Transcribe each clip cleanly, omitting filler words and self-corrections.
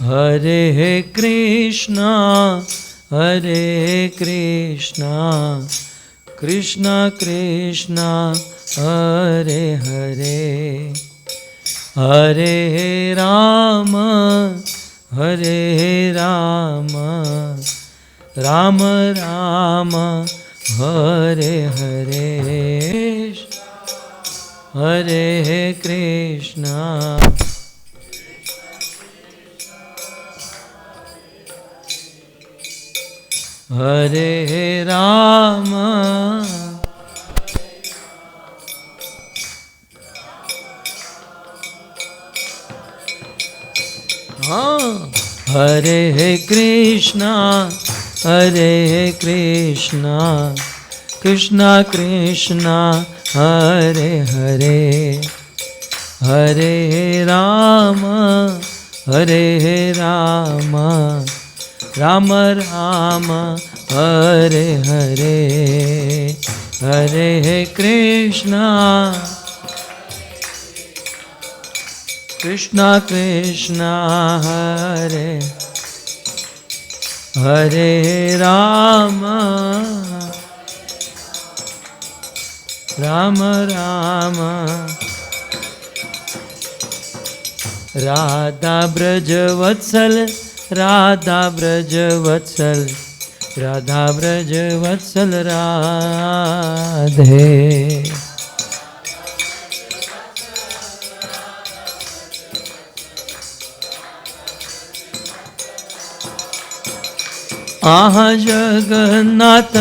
हरे कृष्णा कृष्णा कृष्णा हरे हरे, हरे राम राम राम हरे हरे, हरे कृष्णा हरे राम हाँ, हरे कृष्णा कृष्णा कृष्णा हरे हरे, हरे राम राम राम हरे हरे, हरे कृष्णा कृष्णा कृष्णा हरे हरे राम राम राम, राधा ब्रज वत्सल राधा ब्रज वत्सल राधा ब्रज वत्सल राधे, आहा जगन्नाथ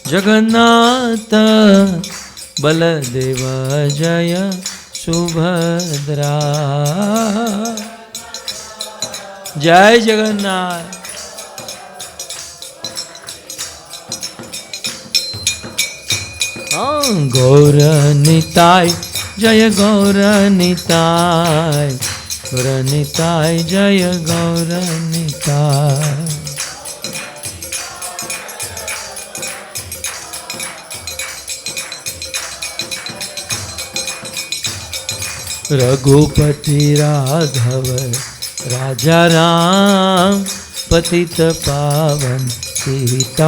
जगन्नाथ बलदेव जय सुभद्रा, जय जगन्नाथ। गौर निताय जय गौर निताय, गौर निताय जय गौर निताय, रघुपति राघव राजा राम पतित पावन सीताराम,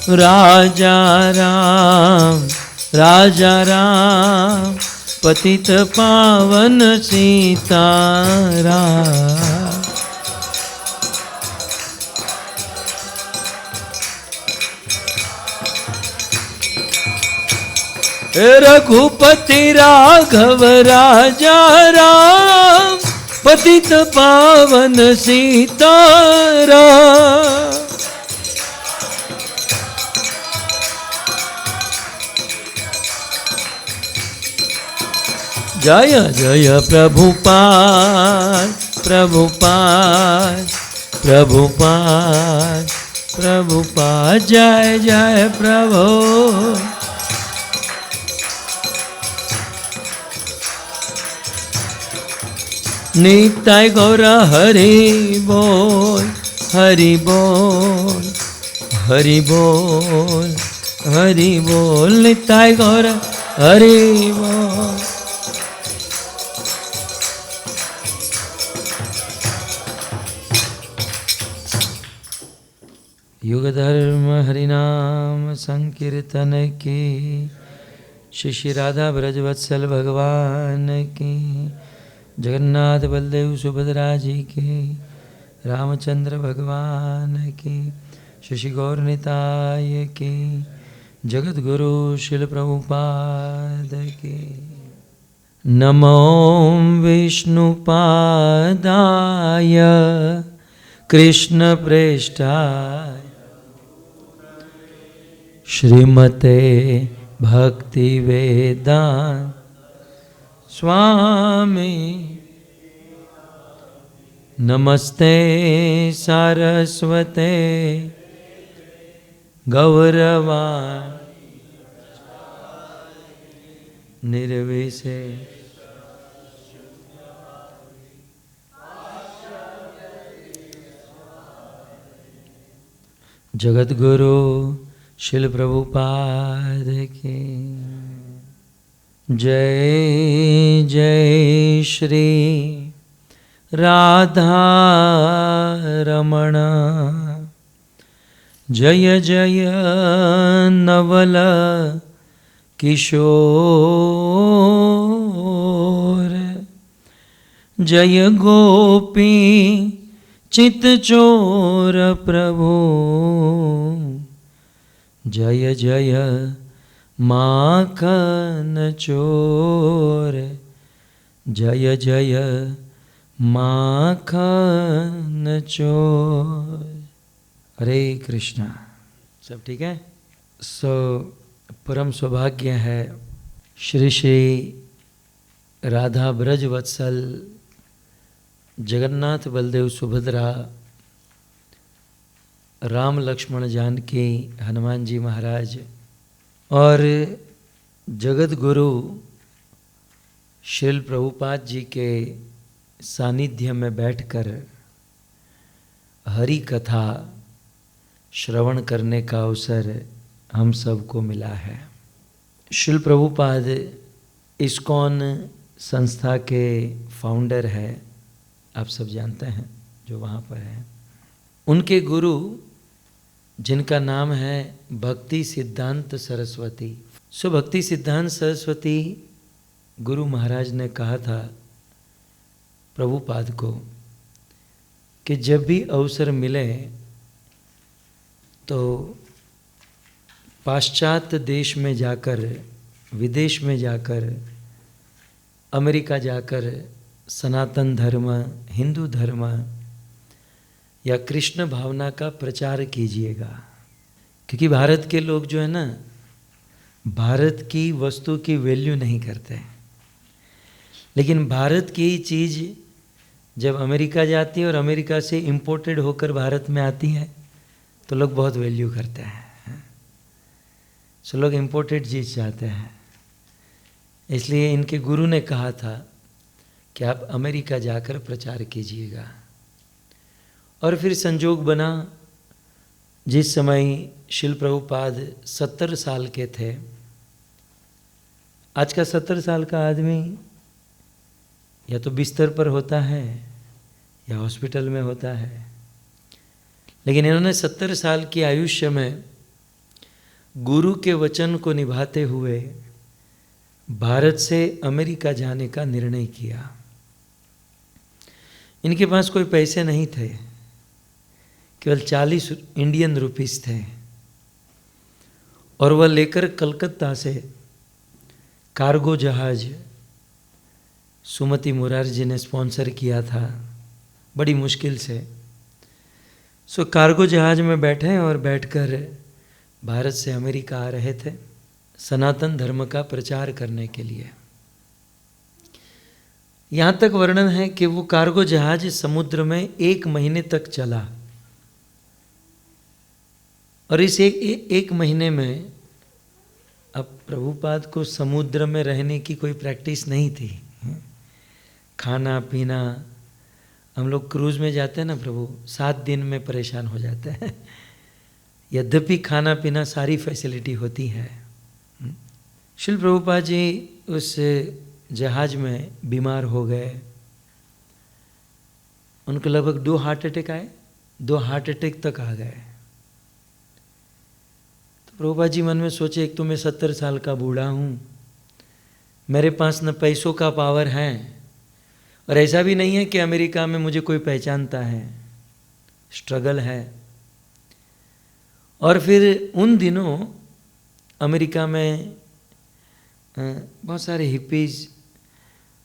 राजा राम पतित पावन सीताराम, रघुपति राघव राजा राम पतित पावन सीताराम, जय जय प्रभुपाद प्रभुपाद प्रभुपाद प्रभुपाद, जय जय प्रभु, निताय गौर हरि बोल हरि बोल हरि बोल हरि बोल, निताय गौर हरि बोल। युग धर्म हरिनाम संकीर्तन की, श्री राधा ब्रजवत्सल भगवान की, जगन्नाथ बलदेव सुभद्रा जी की, रामचंद्र भगवान की, शशि गौर निताय की, जगत गुरु शिल प्रभुपाद की। नमो विष्णुपादाय कृष्ण प्रेष्ठाय श्रीमते भक्ति वेदांत स्वामी, नमस्ते सारस्वते गौरवाणी निर्विशेष। जगद्गुरु शिल प्रभुपाद की जय जय श्री राधा रमण जय जय नवल किशोर जय गोपी चित चोर प्रभु जय जय माखन चोर जय जय माखन चोर। हरे कृष्णा। सब ठीक है। परम सौभाग्य है श्री श्री राधा ब्रज वत्सल जगन्नाथ बलदेव सुभद्रा राम लक्ष्मण जानकी हनुमान जी महाराज और जगत गुरु श्रील प्रभुपाद जी के सानिध्य में बैठकर हरि कथा श्रवण करने का अवसर हम सबको मिला है। श्रील प्रभुपाद इस्कॉन संस्था के फाउंडर है, आप सब जानते हैं जो वहाँ पर हैं। उनके गुरु जिनका नाम है भक्ति सिद्धांत सरस्वती। भक्ति सिद्धांत सरस्वती गुरु महाराज ने कहा था प्रभुपाद को कि जब भी अवसर मिले तो पाश्चात्य देश में जाकर, विदेश में जाकर, अमेरिका जाकर सनातन धर्म, हिंदू धर्म या कृष्ण भावना का प्रचार कीजिएगा। क्योंकि भारत के लोग जो है ना, भारत की वस्तु की वैल्यू नहीं करते, लेकिन भारत की चीज़ जब अमेरिका जाती है और अमेरिका से इंपोर्टेड होकर भारत में आती है तो लोग बहुत वैल्यू करते हैं। लोग इंपोर्टेड चीज़ चाहते हैं। इसलिए इनके गुरु ने कहा था कि आप अमेरिका जाकर प्रचार कीजिएगा। और फिर संजोग बना, जिस समय शिल प्रभुपाद 70 साल के थे। आज का 70 साल का आदमी या तो बिस्तर पर होता है या हॉस्पिटल में होता है, लेकिन इन्होंने 70 साल की आयुष्य में गुरु के वचन को निभाते हुए भारत से अमेरिका जाने का निर्णय किया। इनके पास कोई पैसे नहीं थे, केवल 40 इंडियन रुपीस थे, और वह लेकर कलकत्ता से कार्गो जहाज सुमति मुरार जी ने स्पॉन्सर किया था बड़ी मुश्किल से। कार्गो जहाज में बैठे और बैठकर भारत से अमेरिका आ रहे थे सनातन धर्म का प्रचार करने के लिए। यहाँ तक वर्णन है कि वो कार्गो जहाज समुद्र में 1 महीने तक चला, और इस एक महीने में अब प्रभुपाद को समुद्र में रहने की कोई प्रैक्टिस नहीं थी। खाना पीना, हम लोग क्रूज में जाते हैं ना प्रभु, 7 दिन में परेशान हो जाते हैं। यद्यपि खाना पीना सारी फैसिलिटी होती है। श्रील प्रभुपाद जी उस जहाज में बीमार हो गए। उनको लगभग 2 हार्ट अटैक आए, 2 हार्ट अटैक तक आ गए। तो प्रभुपाद जी मन में सोचे, एक तो मैं 70 साल का बूढ़ा हूँ, मेरे पास न पैसों का पावर है, और ऐसा भी नहीं है कि अमेरिका में मुझे कोई पहचानता है, स्ट्रगल है। और फिर उन दिनों अमेरिका में बहुत सारे हिप्पीज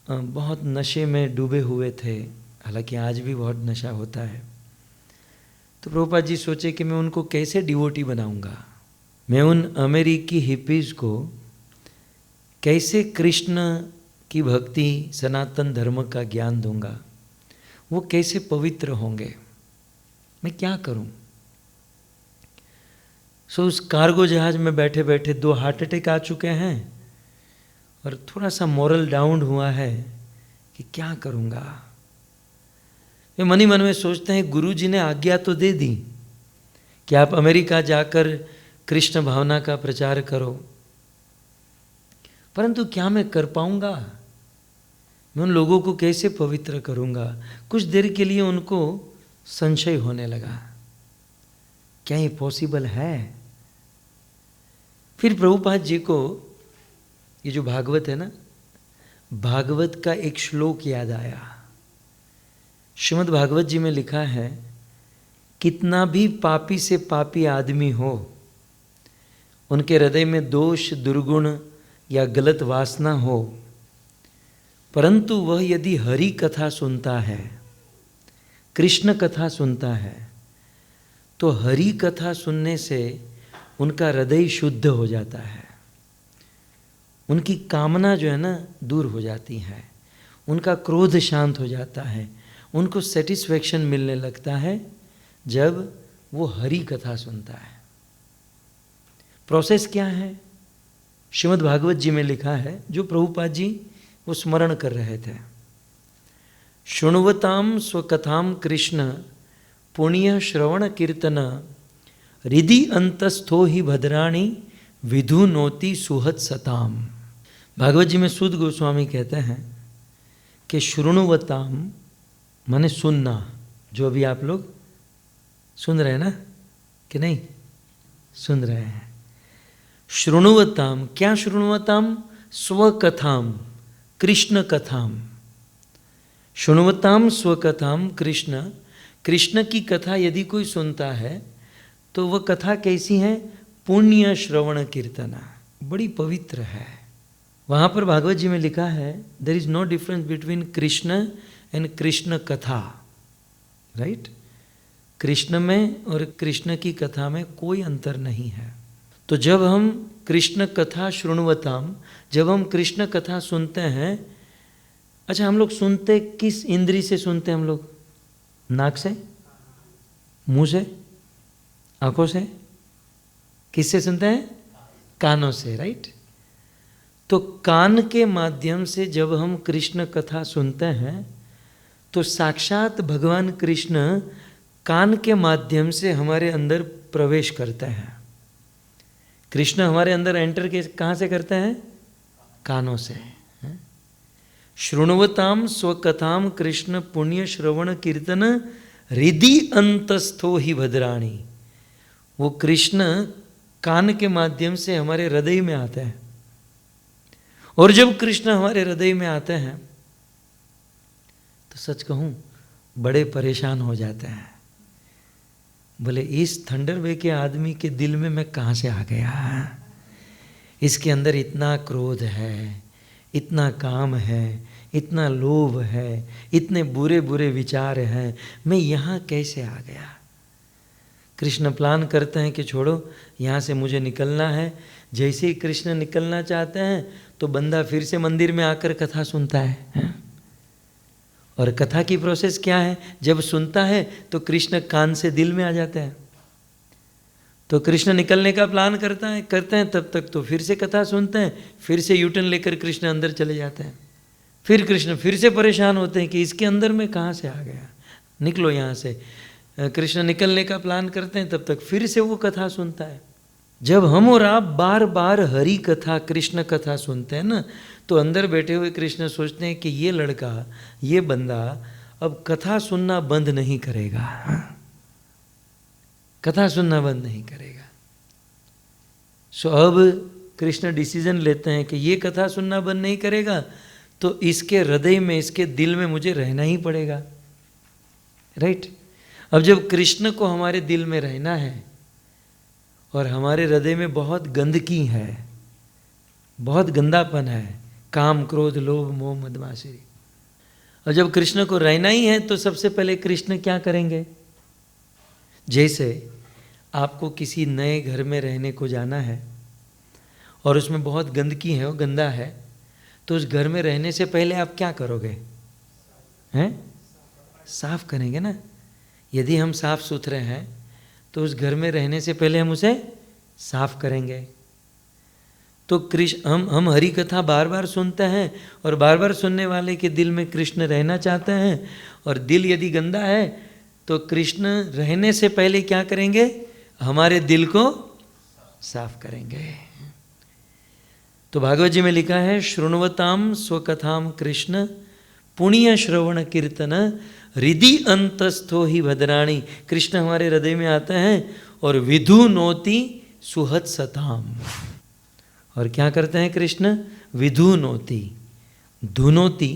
बहुत नशे में डूबे हुए थे, हालांकि आज भी बहुत नशा होता है। तो प्रभुपाद जी सोचे कि मैं उनको कैसे डिवोटी बनाऊंगा, मैं उन अमेरिकी हिप्पीज को कैसे कृष्ण की भक्ति, सनातन धर्म का ज्ञान दूंगा, वो कैसे पवित्र होंगे, मैं क्या करूं। उस कार्गो जहाज में बैठे बैठे 2 हार्ट अटैक आ चुके हैं और थोड़ा सा मोरल डाउन हुआ है कि क्या करूंगा। वे मन ही मन में सोचते हैं, गुरु जी ने आज्ञा तो दे दी कि आप अमेरिका जाकर कृष्ण भावना का प्रचार करो, परंतु क्या मैं कर पाऊंगा? मैं उन लोगों को कैसे पवित्र करूंगा? कुछ देर के लिए उनको संशय होने लगा, क्या ये पॉसिबल है? फिर प्रभुपाद जी को ये जो भागवत है ना, भागवत का एक श्लोक याद आया। श्रीमद् भागवत जी में लिखा है, कितना भी पापी से पापी आदमी हो, उनके हृदय में दोष, दुर्गुण या गलत वासना हो, परंतु वह यदि हरि कथा सुनता है, कृष्ण कथा सुनता है, तो हरि कथा सुनने से उनका हृदय शुद्ध हो जाता है, उनकी कामना जो है ना दूर हो जाती है, उनका क्रोध शांत हो जाता है, उनको सेटिस्फैक्शन मिलने लगता है जब वो हरि कथा सुनता है। प्रोसेस क्या है? श्रीमद् भागवत जी में लिखा है, जो प्रभुपाद जी वो स्मरण कर रहे थे। शृण्वताम स्वकथाम कृष्ण पुण्य श्रवण कीर्तन हृदि अंतस्थो ही भद्राणी विधु नोति सुहत सताम। भागवत जी में सूत गोस्वामी कहते हैं कि शृण्वताम माने सुनना, जो अभी आप लोग सुन रहे हैं ना कि नहीं सुन रहे हैं। शृण्वताम, क्या शृण्वताम? स्वकथाम, कृष्ण कथाम। शृण्वताम स्वकथाम कृष्ण, कृष्ण की कथा यदि कोई सुनता है तो वह कथा कैसी है? पुण्य श्रवण कीर्तना, बड़ी पवित्र है। वहाँ पर भागवत जी में लिखा है, there is no difference between Krishna and Krishna कथा, राइट? कृष्ण में और कृष्ण की कथा में कोई अंतर नहीं है। तो जब हम कृष्ण कथा शृण्वताम, जब हम कृष्ण कथा सुनते हैं, अच्छा हम लोग सुनते किस इंद्री से सुनते हैं? हम लोग नाक से, मुंह से, आंखों से, किससे सुनते हैं? कानों से, राइट? तो कान के माध्यम से जब हम कृष्ण कथा सुनते हैं तो साक्षात भगवान कृष्ण कान के माध्यम से हमारे अंदर प्रवेश करते हैं। कृष्ण हमारे अंदर एंटर के कहाँ से करते हैं? कानों से। शृण्वताम स्वकथाम कृष्ण पुण्य श्रवण कीर्तन हृदि अंतस्थो ही भद्राणी। वो कृष्ण कान के माध्यम से हमारे हृदय में आते हैं, और जब कृष्ण हमारे हृदय में आते हैं तो सच कहूँ बड़े परेशान हो जाते हैं। बोले इस थंडर वे के आदमी के दिल में मैं कहाँ से आ गया? इसके अंदर इतना क्रोध है, इतना काम है, इतना लोभ है, इतने बुरे बुरे विचार हैं, मैं यहाँ कैसे आ गया? कृष्ण प्लान करते हैं कि छोड़ो यहाँ से मुझे निकलना है। जैसे ही कृष्ण निकलना चाहते हैं तो बंदा फिर से मंदिर में आकर कथा सुनता है। और कथा की प्रोसेस क्या है? जब सुनता है तो कृष्ण कान से दिल में आ जाते हैं। तो कृष्ण निकलने का प्लान करते हैं, तब तक तो फिर से कथा सुनते हैं, फिर से यूटर्न लेकर कृष्ण अंदर चले जाते हैं। फिर कृष्ण फिर से परेशान होते हैं कि इसके अंदर में कहाँ से आ गया, निकलो यहाँ से। कृष्ण निकलने का प्लान करते हैं, तब तक फिर से वो कथा सुनता है। जब हम और आप बार बार हरि कथा, कृष्ण कथा सुनते हैं ना, तो अंदर बैठे हुए कृष्ण सोचते हैं कि ये लड़का, ये बंदा अब कथा सुनना बंद नहीं करेगा, कथा सुनना बंद नहीं करेगा। सो अब कृष्ण डिसीजन लेते हैं कि ये कथा सुनना बंद नहीं करेगा तो इसके हृदय में, इसके दिल में मुझे रहना ही पड़ेगा, राइट? अब जब कृष्ण को हमारे दिल में रहना है और हमारे हृदय में बहुत गंदगी है, बहुत गंदापन है, काम, क्रोध, लोभ, मोह, मद, मात्सर्य, और जब कृष्ण को रहना ही है तो सबसे पहले कृष्ण क्या करेंगे? जैसे आपको किसी नए घर में रहने को जाना है और उसमें बहुत गंदगी है, वो गंदा है, तो उस घर में रहने से पहले आप क्या करोगे? हैं? साफ करेंगे ना। यदि हम साफ सुथरे हैं तो उस घर में रहने से पहले हम उसे साफ करेंगे। तो कृष्ण, हम हरि कथा बार बार सुनते हैं और बार बार सुनने वाले के दिल में कृष्ण रहना चाहते हैं, और दिल यदि गंदा है तो कृष्ण रहने से पहले क्या करेंगे? हमारे दिल को साफ करेंगे। तो भागवत जी में लिखा है, शृण्वताम स्वकथाम कृष्ण पुण्य श्रवण कीर्तन हृदि अंतस्थो ही भद्राणी। कृष्ण हमारे हृदय में आते हैं और विधु नोति सुहत सताम। और क्या करते हैं कृष्ण? विधु नोति। धुनोति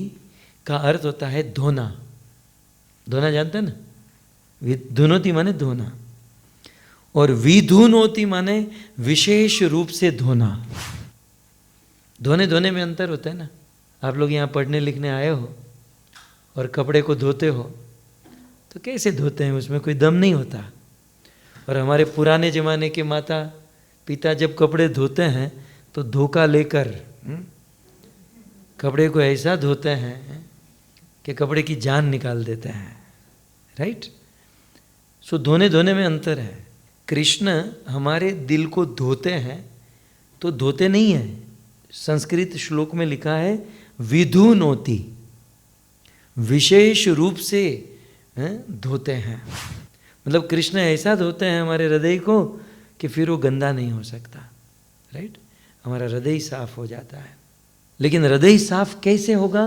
का अर्थ होता है धोना। धोना जानते हैं ना? धुनोति माने धोना, और विधुनोति माने विशेष रूप से धोना। धोने धोने में अंतर होता है ना। आप लोग यहाँ पढ़ने लिखने आए हो और कपड़े को धोते हो तो कैसे धोते हैं? उसमें कोई दम नहीं होता। और हमारे पुराने ज़माने के माता पिता जब कपड़े धोते हैं तो धोखा लेकर कपड़े को ऐसा धोते हैं कि कपड़े की जान निकाल देते हैं। राइट? सो धोने धोने में अंतर है। कृष्ण हमारे दिल को धोते हैं तो धोते नहीं हैं। संस्कृत श्लोक में लिखा है विधुनोति, विशेष रूप से धोते हैं। मतलब कृष्ण ऐसा धोते हैं हमारे हृदय को कि फिर वो गंदा नहीं हो सकता। राइट? हमारा हृदय साफ हो जाता है। लेकिन हृदय साफ कैसे होगा?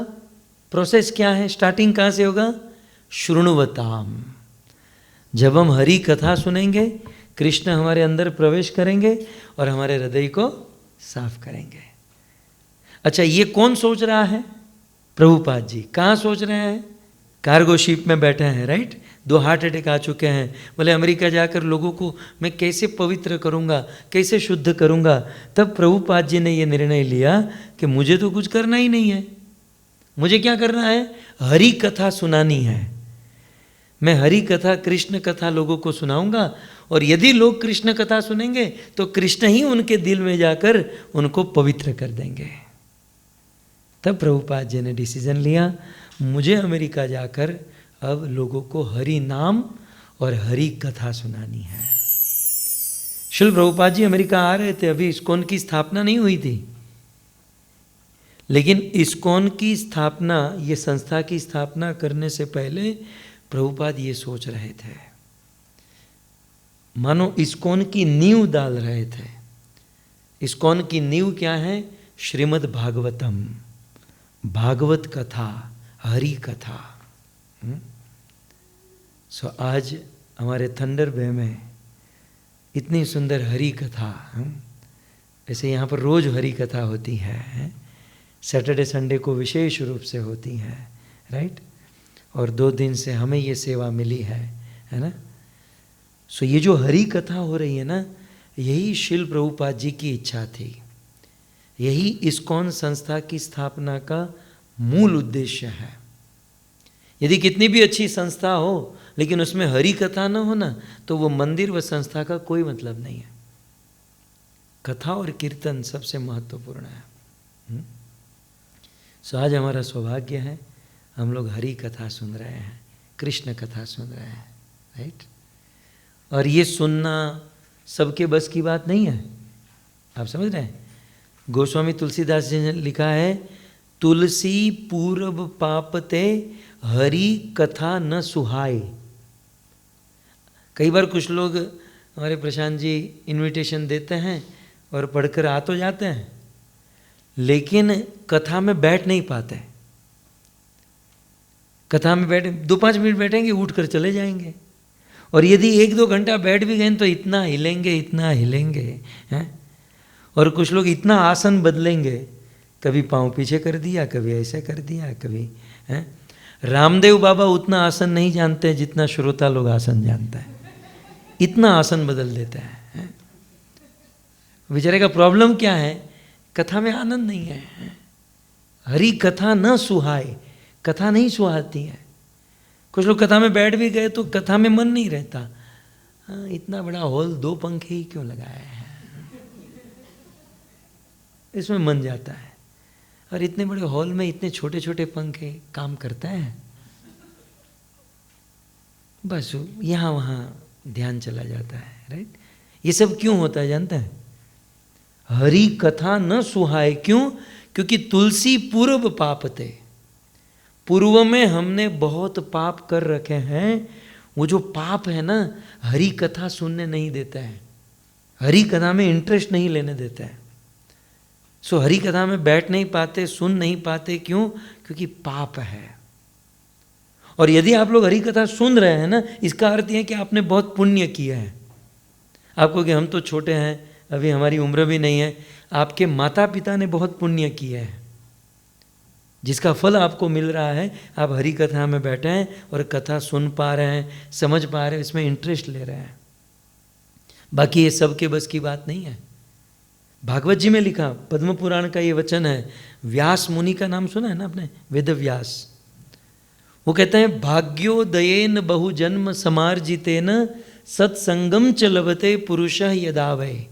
प्रोसेस क्या है? स्टार्टिंग कहाँ से होगा? शृण्वताम। जब हम हरि कथा सुनेंगे, कृष्ण हमारे अंदर प्रवेश करेंगे और हमारे हृदय को साफ करेंगे। अच्छा, ये कौन सोच रहा है? प्रभुपाद जी। कहाँ सोच रहे हैं? कार्गो शिप में बैठे हैं। राइट? 2 हार्ट अटैक आ चुके हैं। बोले अमेरिका जाकर लोगों को मैं कैसे पवित्र करूँगा, कैसे शुद्ध करूँगा। तब प्रभुपाद जी ने ये निर्णय लिया कि मुझे तो कुछ करना ही नहीं है। मुझे क्या करना है? हरि कथा सुनानी है। मैं हरि कथा, कृष्ण कथा लोगों को सुनाऊंगा, और यदि लोग कृष्ण कथा सुनेंगे तो कृष्ण ही उनके दिल में जाकर उनको पवित्र कर देंगे। तब प्रभुपाद जी ने डिसीजन लिया, मुझे अमेरिका जाकर अब लोगों को हरि नाम और हरि कथा सुनानी है। श्रील प्रभुपाद जी अमेरिका आ रहे थे, अभी इस्कॉन की स्थापना नहीं हुई थी। लेकिन इस्कॉन की स्थापना, ये संस्था की स्थापना करने से पहले प्रभुपाद ये सोच रहे थे, मानो इस्कॉन की नींव डाल रहे थे। इस्कॉन की नींव क्या है? श्रीमद् भागवतम, भागवत कथा, हरि कथा। सो आज हमारे थंडर बे में इतनी सुंदर हरि कथा, ऐसे यहाँ पर रोज हरि कथा होती है, सैटरडे संडे को विशेष रूप से होती है। राइट? और 2 दिन से हमें ये सेवा मिली है ना। सो ये जो हरि कथा हो रही है ना, यही श्रील प्रभुपाद जी की इच्छा थी। यही इस्कॉन संस्था की स्थापना का मूल उद्देश्य है। यदि कितनी भी अच्छी संस्था हो लेकिन उसमें हरि कथा न हो ना, तो वो मंदिर व संस्था का कोई मतलब नहीं है। कथा और कीर्तन सबसे महत्वपूर्ण है। सो आज हमारा सौभाग्य है, हम लोग हरि कथा सुन रहे हैं, कृष्ण कथा सुन रहे हैं। राइट? और ये सुनना सबके बस की बात नहीं है। आप समझ रहे हैं? गोस्वामी तुलसीदास जी ने लिखा है, तुलसी पूर्व पापते हरि कथा न सुहाय। कई बार कुछ लोग हमारे प्रशांत जी इनविटेशन देते हैं और पढ़कर आ तो जाते हैं, लेकिन कथा में बैठ नहीं पाते। कथा में बैठे 2-5 मिनट बैठेंगे, उठकर चले जाएंगे। और यदि 1-2 घंटा बैठ भी गए तो इतना हिलेंगे हैं। और कुछ लोग इतना आसन बदलेंगे, कभी पाँव पीछे कर दिया, कभी ऐसे कर दिया, कभी हैं। रामदेव बाबा उतना आसन नहीं जानते जितना श्रोता लोग आसन जानता है। इतना आसन बदल देता है। बेचारे का प्रॉब्लम क्या है? कथा में आनंद नहीं है। हरि कथा न सुहाए, कथा नहीं सुहाती है। कुछ लोग कथा में बैठ भी गए तो कथा में मन नहीं रहता। इतना बड़ा हॉल 2 पंखे ही क्यों लगाए हैं, इसमें मन जाता है। और इतने बड़े हॉल में इतने छोटे छोटे पंखे काम करते हैं, बस यहाँ वहाँ ध्यान चला जाता है। राइट? ये सब क्यों होता है जानते हैं? हरि कथा न सुहाए। क्यों? क्योंकि तुलसी पूर्व पापते, पूर्व में हमने बहुत पाप कर रखे हैं, वो जो पाप है ना, हरि कथा सुनने नहीं देता है, हरि कथा में इंटरेस्ट नहीं लेने देता है। सो हरि कथा में बैठ नहीं पाते, सुन नहीं पाते, क्यों? क्योंकि पाप है। और यदि आप लोग हरि कथा सुन रहे हैं ना, इसका अर्थ यह कि आपने बहुत पुण्य किया है। आपको कि हम तो छोटे हैं, अभी हमारी उम्र भी नहीं है, आपके माता पिता ने बहुत पुण्य किया है, जिसका फल आपको मिल रहा है। आप हरि कथा में बैठे हैं और कथा सुन पा रहे हैं, समझ पा रहे हैं, इसमें इंटरेस्ट ले रहे हैं। बाकी ये सबके बस की बात नहीं है। भागवत जी में लिखा, पद्म पुराण का ये वचन है, व्यास मुनि का नाम सुना है ना आपने, वेद व्यास। वो कहते हैं, भाग्योदयेन बहुजन्म समार्जितेन सत्संगम च लभते पुरुषः यदा वै।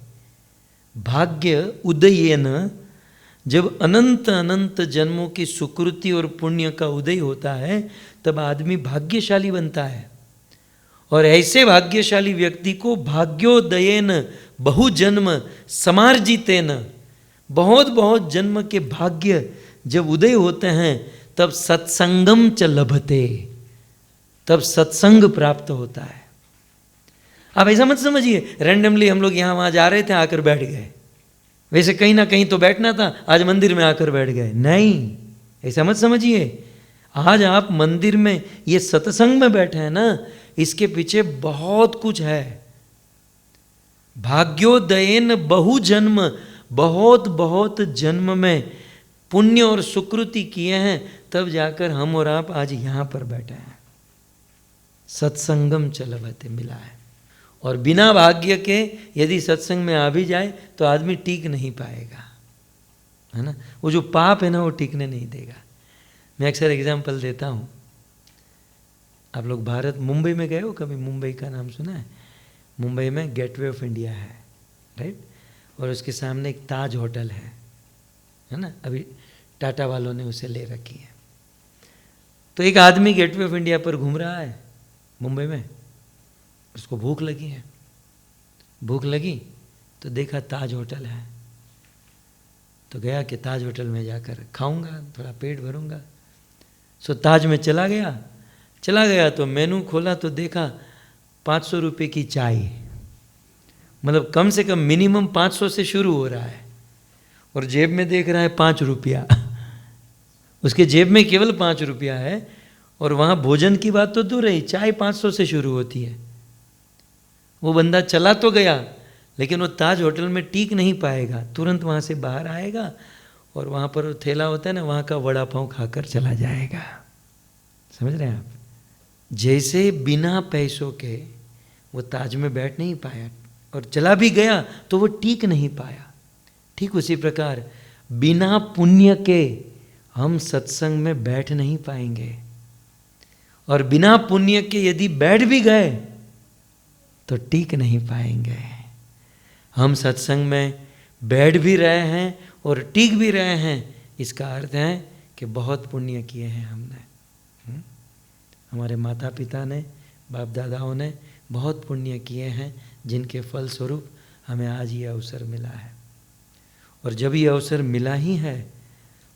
भाग्य उदयेन, जब अनंत अनंत जन्मों की सुकृति और पुण्य का उदय होता है, तब आदमी भाग्यशाली बनता है। और ऐसे भाग्यशाली व्यक्ति को भाग्योदयेन बहुजन्म समार्जितेन, बहुत बहुत जन्म के भाग्य जब उदय होते हैं, तब सत्संगम च लभते, तब सत्संग प्राप्त होता है। आप ऐसा मत समझिए रैंडमली हम लोग यहाँ वहाँ जा रहे थे, आकर बैठ गए। वैसे कहीं ना कहीं तो बैठना था, आज मंदिर में आकर बैठ गए, नहीं, ऐसा मत समझिए। आज आप मंदिर में, ये सत्संग में बैठे हैं ना, इसके पीछे बहुत कुछ है। भाग्योदयेन बहुजन्म, बहुत बहुत जन्म में पुण्य और सुकृति किए हैं, तब जाकर हम और आप आज यहाँ पर बैठे हैं। सत्संगम च लभते, मिला है। और बिना भाग्य के यदि सत्संग में आ भी जाए तो आदमी टिक नहीं पाएगा, है ना। वो जो पाप है ना, वो टिकने नहीं देगा। मैं अक्सर एग्जाम्पल देता हूँ। आप लोग भारत, मुंबई में गए हो कभी? मुंबई का नाम सुना है? मुंबई में गेटवे ऑफ इंडिया है, राइट। और उसके सामने एक ताज होटल है ना, अभी टाटा वालों ने उसे ले रखी है। तो एक आदमी गेटवे ऑफ इंडिया पर घूम रहा है मुंबई में, उसको भूख लगी है। भूख लगी तो देखा ताज होटल है, तो गया कि ताज होटल में जाकर खाऊंगा, थोड़ा पेट भरूंगा। सो ताज में चला गया तो मेनू खोला तो देखा 500 रुपये की चाय, मतलब कम से कम मिनिमम 500 से शुरू हो रहा है। और जेब में देख रहा है 5 रुपया, उसके जेब में केवल 5 रुपया है। और वहाँ भोजन की बात तो दूर रही, चाय 500 से शुरू होती है। वो बंदा चला तो गया, लेकिन वो ताज होटल में टिक नहीं पाएगा, तुरंत वहाँ से बाहर आएगा और वहाँ पर ठेला होता है ना, वहाँ का वड़ा पाव खाकर चला जाएगा। समझ रहे हैं आप? जैसे बिना पैसों के वो ताज में बैठ नहीं पाया और चला भी गया तो वो टिक नहीं पाया, ठीक उसी प्रकार बिना पुण्य के हम सत्संग में बैठ नहीं पाएंगे। और बिना पुण्य के यदि बैठ भी गए तो टिक नहीं पाएंगे। हम सत्संग में बैठ भी रहे हैं और टिक भी रहे हैं, इसका अर्थ है कि बहुत पुण्य किए हैं हमने। हमारे माता पिता ने, बाप दादाओं ने बहुत पुण्य किए हैं, जिनके फल स्वरूप हमें आज ये अवसर मिला है। और जब ये अवसर मिला ही है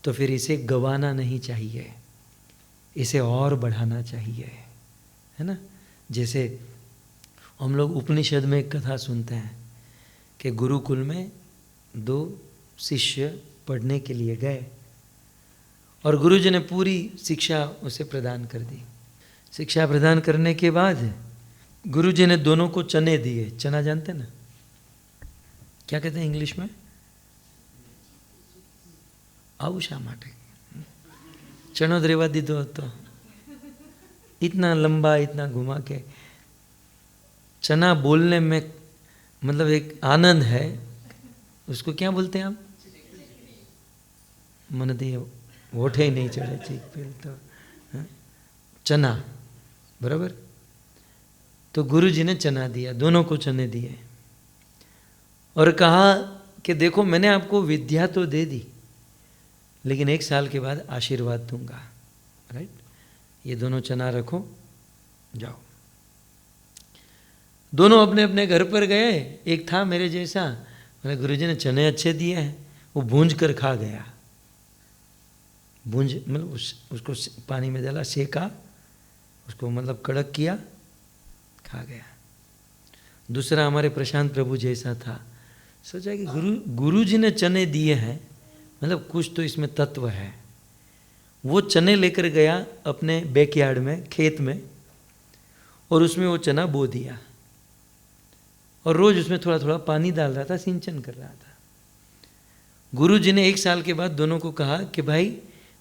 तो फिर इसे गंवाना नहीं चाहिए, इसे और बढ़ाना चाहिए, है ना। जैसे हम लोग उपनिषद में एक कथा सुनते हैं कि गुरुकुल में 2 शिष्य पढ़ने के लिए गए और गुरुजी ने पूरी शिक्षा उसे प्रदान कर दी। शिक्षा प्रदान करने के बाद गुरुजी ने दोनों को चने दिए। चना जानते ना, क्या कहते हैं इंग्लिश में? आऊ शा माटे चनो रेवा दीधो तो इतना लंबा, इतना घुमा के। चना बोलने में मतलब एक आनंद है, उसको क्या बोलते हैं आप? मन दिए वोटे ही नहीं चढ़े चीख पे तो चना, बराबर। तो गुरुजी ने चना दिया, दोनों को चने दिए और कहा कि देखो मैंने आपको विद्या तो दे दी, लेकिन 1 साल के बाद आशीर्वाद दूंगा, राइट। ये दोनों चना रखो, जाओ। दोनों अपने अपने घर पर गए। एक था मेरे जैसा, मैंने गुरुजी ने चने अच्छे दिए हैं, वो भूंज कर खा गया। भूंज मतलब उसको पानी में डाला, सेका, उसको मतलब कड़क किया खा गया। दूसरा हमारे प्रशांत प्रभु जैसा था, सोचा कि गुरु जी ने चने दिए हैं, मतलब कुछ तो इसमें तत्व है। वो चने लेकर गया अपने बैकयार्ड में, खेत में, और उसमें वो चना बो दिया और रोज उसमें थोड़ा थोड़ा पानी डाल रहा था, सिंचन कर रहा था। गुरु जी ने 1 साल के बाद दोनों को कहा कि भाई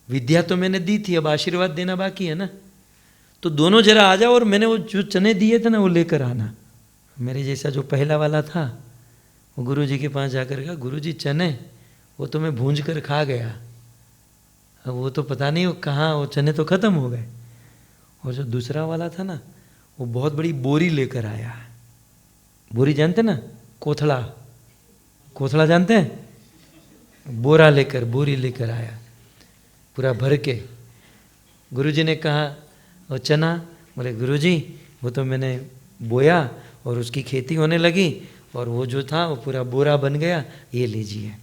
विद्या तो मैंने दी थी, अब आशीर्वाद देना बाकी है ना, तो दोनों जरा आ जाओ और मैंने वो जो चने दिए थे ना वो लेकर आना। मेरे जैसा जो पहला वाला था वो गुरु जी के पास जाकर कहा, गुरु जी चने वो तो मैं भूंज कर खा गया, अब वो तो पता नहीं वो कहाँ, वो चने तो ख़त्म हो गए। और जो दूसरा वाला था ना वो बहुत बड़ी बोरी लेकर आया। बोरी जानते ना, कोथड़ा, कोथड़ा जानते हैं, बोरी लेकर आया पूरा भर के। गुरुजी ने कहा वो चना, बोले गुरुजी वो तो मैंने बोया और उसकी खेती होने लगी और वो जो था वो पूरा बोरा बन गया, ये लीजिए।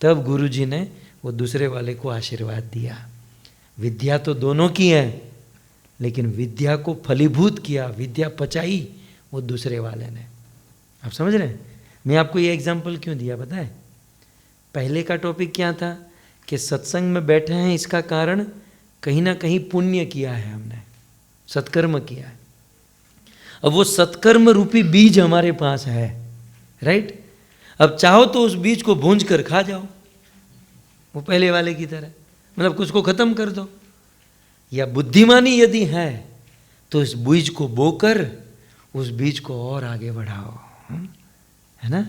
तब गुरुजी ने वो दूसरे वाले को आशीर्वाद दिया। विद्या तो दोनों की है, लेकिन विद्या को फलीभूत किया, विद्या पचाई वो दूसरे वाले ने। आप समझ रहे हैं? मैं आपको ये एग्जाम्पल क्यों दिया पता है? पहले का टॉपिक क्या था कि सत्संग में बैठे हैं, इसका कारण कहीं ना कहीं पुण्य किया है हमने, सत्कर्म किया है। अब वो सत्कर्म रूपी बीज हमारे पास है, राइट? अब चाहो तो उस बीज को भूंज कर खा जाओ, वो पहले वाले की तरह, मतलब कुछ को खत्म कर दो। या बुद्धिमानी यदि है तो इस बीज को बोकर उस बीज को और आगे बढ़ाओ, है ना?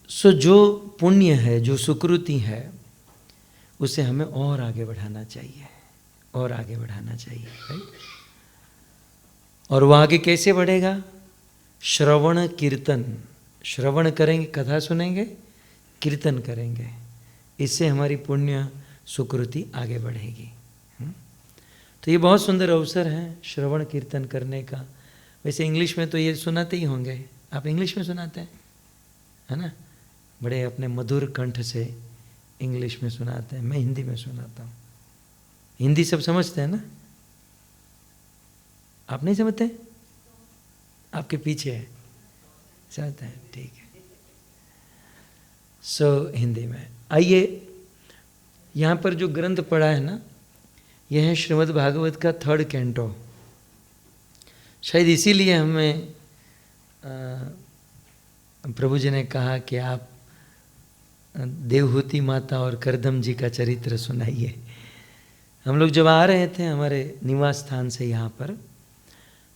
सो जो पुण्य है, जो सुकृति है, उसे हमें और आगे बढ़ाना चाहिए, और आगे बढ़ाना चाहिए, राइट? और वो आगे कैसे बढ़ेगा? श्रवण कीर्तन, श्रवण करेंगे, कथा सुनेंगे, कीर्तन करेंगे, इससे हमारी पुण्य सुकृति आगे बढ़ेगी। तो ये बहुत सुंदर अवसर है श्रवण कीर्तन करने का। वैसे इंग्लिश में तो ये सुनाते ही होंगे, आप इंग्लिश में सुनाते हैं, है ना? बड़े अपने मधुर कंठ से इंग्लिश में सुनाते हैं, मैं हिंदी में सुनाता हूँ। हिंदी सब समझते हैं ना? आप नहीं समझते? आपके पीछे है, समझते हैं, ठीक है। सो हिंदी में आइए, यहाँ पर जो ग्रंथ पढ़ा है ना, यह है श्रीमद् भागवत का 3rd कैंटो। शायद इसीलिए हमें प्रभु जी ने कहा कि आप देवहूति माता और करदम जी का चरित्र सुनाइए। हम लोग जब आ रहे थे हमारे निवास स्थान से यहाँ पर,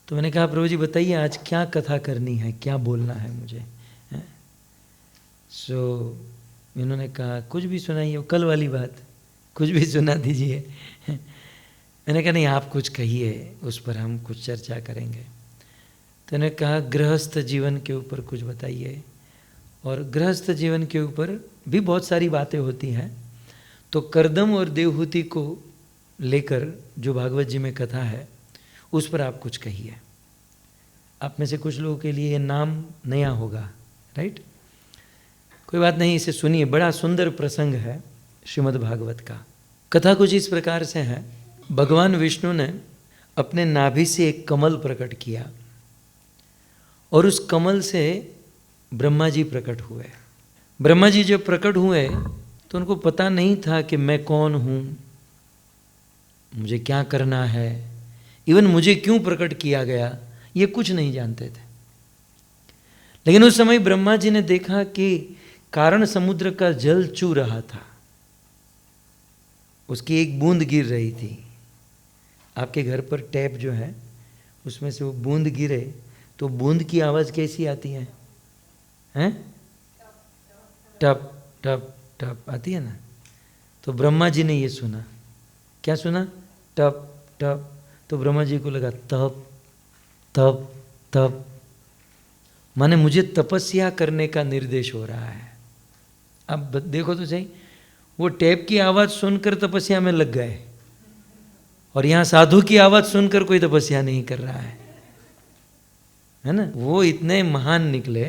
तो मैंने कहा प्रभु जी बताइए आज क्या कथा करनी है, क्या बोलना है मुझे। सो इन्होंने कहा कुछ भी सुनाइए, कल वाली बात, कुछ भी सुना दीजिए। मैंने कहा नहीं आप कुछ कहिए, उस पर हम कुछ चर्चा करेंगे। तो उन्होंने कहा गृहस्थ जीवन के ऊपर कुछ बताइए, और गृहस्थ जीवन के ऊपर भी बहुत सारी बातें होती हैं। तो करदम और देवहूति को लेकर जो भागवत जी में कथा है उस पर आप कुछ कहिए। आप में से कुछ लोगों के लिए ये नाम नया होगा, राइट? कोई बात नहीं, इसे सुनिए, बड़ा सुंदर प्रसंग है श्रीमद् भागवत का। कथा कुछ इस प्रकार से है, भगवान विष्णु ने अपने नाभि से एक कमल प्रकट किया और उस कमल से ब्रह्मा जी प्रकट हुए। ब्रह्मा जी जब प्रकट हुए तो उनको पता नहीं था कि मैं कौन हूँ, मुझे क्या करना है, इवन मुझे क्यों प्रकट किया गया, ये कुछ नहीं जानते थे। लेकिन उस समय ब्रह्मा जी ने देखा कि कारण समुद्र का जल चू रहा था, उसकी एक बूंद गिर रही थी। आपके घर पर टैप जो है उसमें से वो बूंद गिरे तो बूंद की आवाज़ कैसी आती है? हैं? टप टप टप आती है ना। तो ब्रह्मा जी ने ये सुना, क्या सुना? टप टप। तो ब्रह्मा जी को लगा तप तप तप, माने मुझे तपस्या करने का निर्देश हो रहा है। अब देखो तो सही, वो टैप की आवाज़ सुनकर तपस्या में लग गए और यहाँ साधु की आवाज़ सुनकर कोई तपस्या नहीं कर रहा है ना? वो इतने महान निकले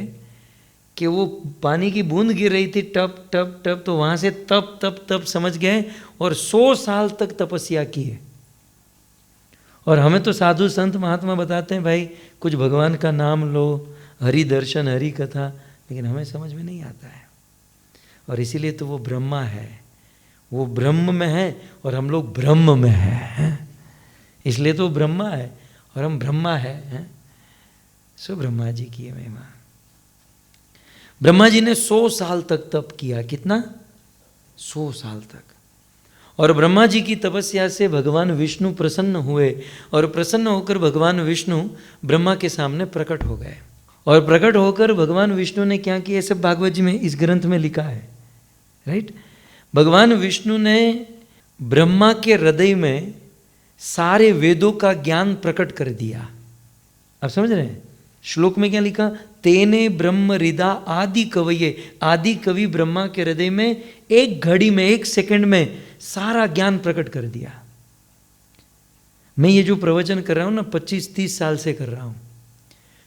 कि वो पानी की बूंद गिर रही थी टप टप टप, तो वहाँ से तप तप तप समझ गए और 100 साल तक तपस्या की है। और हमें तो साधु संत महात्मा बताते हैं भाई कुछ भगवान का नाम लो, हरि दर्शन, हरि कथा, लेकिन हमें समझ में नहीं आता है। और इसीलिए तो वो ब्रह्मा है, वो ब्रह्म में है और हम लोग ब्रह्म में हैं, इसलिए तो ब्रह्मा है और हम ब्रह्मा है। सो ब्रह्मा जी की महिमा। ब्रह्मा जी ने 100 साल तक तप किया। कितना? 100 साल तक। और ब्रह्मा जी की तपस्या से भगवान विष्णु प्रसन्न हुए और प्रसन्न होकर भगवान विष्णु ब्रह्मा के सामने प्रकट हो गए। और प्रकट होकर भगवान विष्णु ने क्या किया, सब भागवत जी में इस ग्रंथ में लिखा है, राइट। भगवान विष्णु ने ब्रह्मा के हृदय में सारे वेदों का ज्ञान प्रकट कर दिया। आप समझ रहे हैं? श्लोक में क्या लिखा? तेने ब्रह्म हृदा आदि कवये, आदि कवि ब्रह्मा के हृदय में एक घड़ी में, एक सेकंड में सारा ज्ञान प्रकट कर दिया। मैं ये जो प्रवचन कर रहा हूं ना 25-30 साल से कर रहा हूं।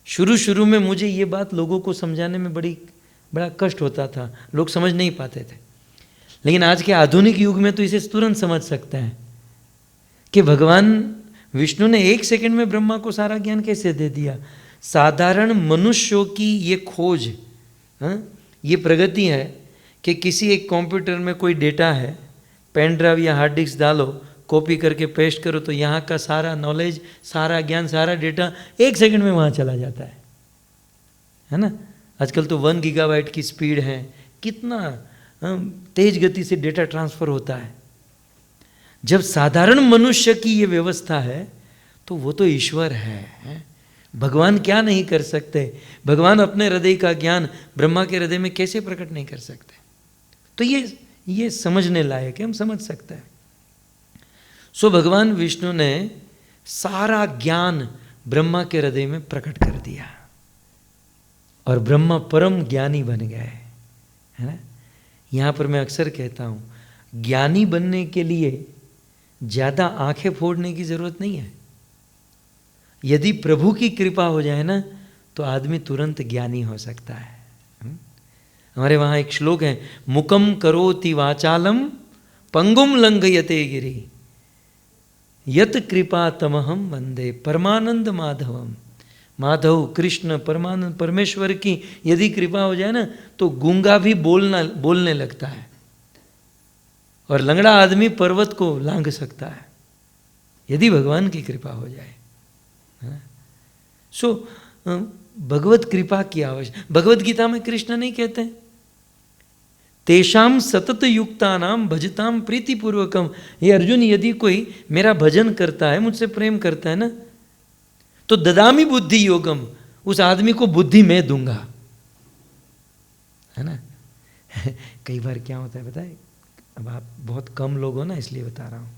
शुरू में मुझे ये बात लोगों को समझाने में बड़ा कष्ट होता था, लोग समझ नहीं पाते थे। लेकिन आज के आधुनिक युग में तो इसे तुरंत समझ सकते हैं कि भगवान विष्णु ने एक सेकंड में ब्रह्मा को सारा ज्ञान कैसे दे दिया। साधारण मनुष्यों की ये खोज, ये प्रगति है कि किसी एक कंप्यूटर में कोई डेटा है, पेन ड्राइव या हार्ड डिस्क डालो, कॉपी करके पेस्ट करो तो यहाँ का सारा नॉलेज, सारा ज्ञान, सारा डेटा एक सेकंड में वहाँ चला जाता है ना। आजकल तो 1 गीगाबाइट की स्पीड है, कितना तेज गति से डेटा ट्रांसफ़र होता है। जब साधारण मनुष्य की ये व्यवस्था है तो वो तो ईश्वर है। भगवान क्या नहीं कर सकते? भगवान अपने हृदय का ज्ञान ब्रह्मा के हृदय में कैसे प्रकट नहीं कर सकते? तो ये समझने लायक है, हम समझ सकते हैं। सो भगवान विष्णु ने सारा ज्ञान ब्रह्मा के हृदय में प्रकट कर दिया और ब्रह्मा परम ज्ञानी बन गए, है ना। यहाँ पर मैं अक्सर कहता हूँ, ज्ञानी बनने के लिए ज़्यादा आंखें फोड़ने की ज़रूरत नहीं है। यदि प्रभु की कृपा हो जाए ना तो आदमी तुरंत ज्ञानी हो सकता है। हमारे वहाँ एक श्लोक है, मुकम करोति वाचालम पंगुम लंघयते गिरि यत कृपा तमहम वंदे परमानंद माधवम। माधव कृष्ण परमानंद परमेश्वर की यदि कृपा हो जाए ना तो गूंगा भी बोलने लगता है और लंगड़ा आदमी पर्वत को लांघ सकता है, यदि भगवान की कृपा हो जाए। सो भगवत कृपा की आवश्यक। भगवत गीता में कृष्ण नहीं कहते हैं तेषाम सतत युक्ता नाम भजताम प्रीतिपूर्वकम। ये अर्जुन, यदि कोई मेरा भजन करता है, मुझसे प्रेम करता है ना, तो ददामी बुद्धि योगम, उस आदमी को बुद्धि मैं दूंगा, है ना। कई बार क्या होता है बताए, अब आप बहुत कम लोग हो ना इसलिए बता रहा हूँ।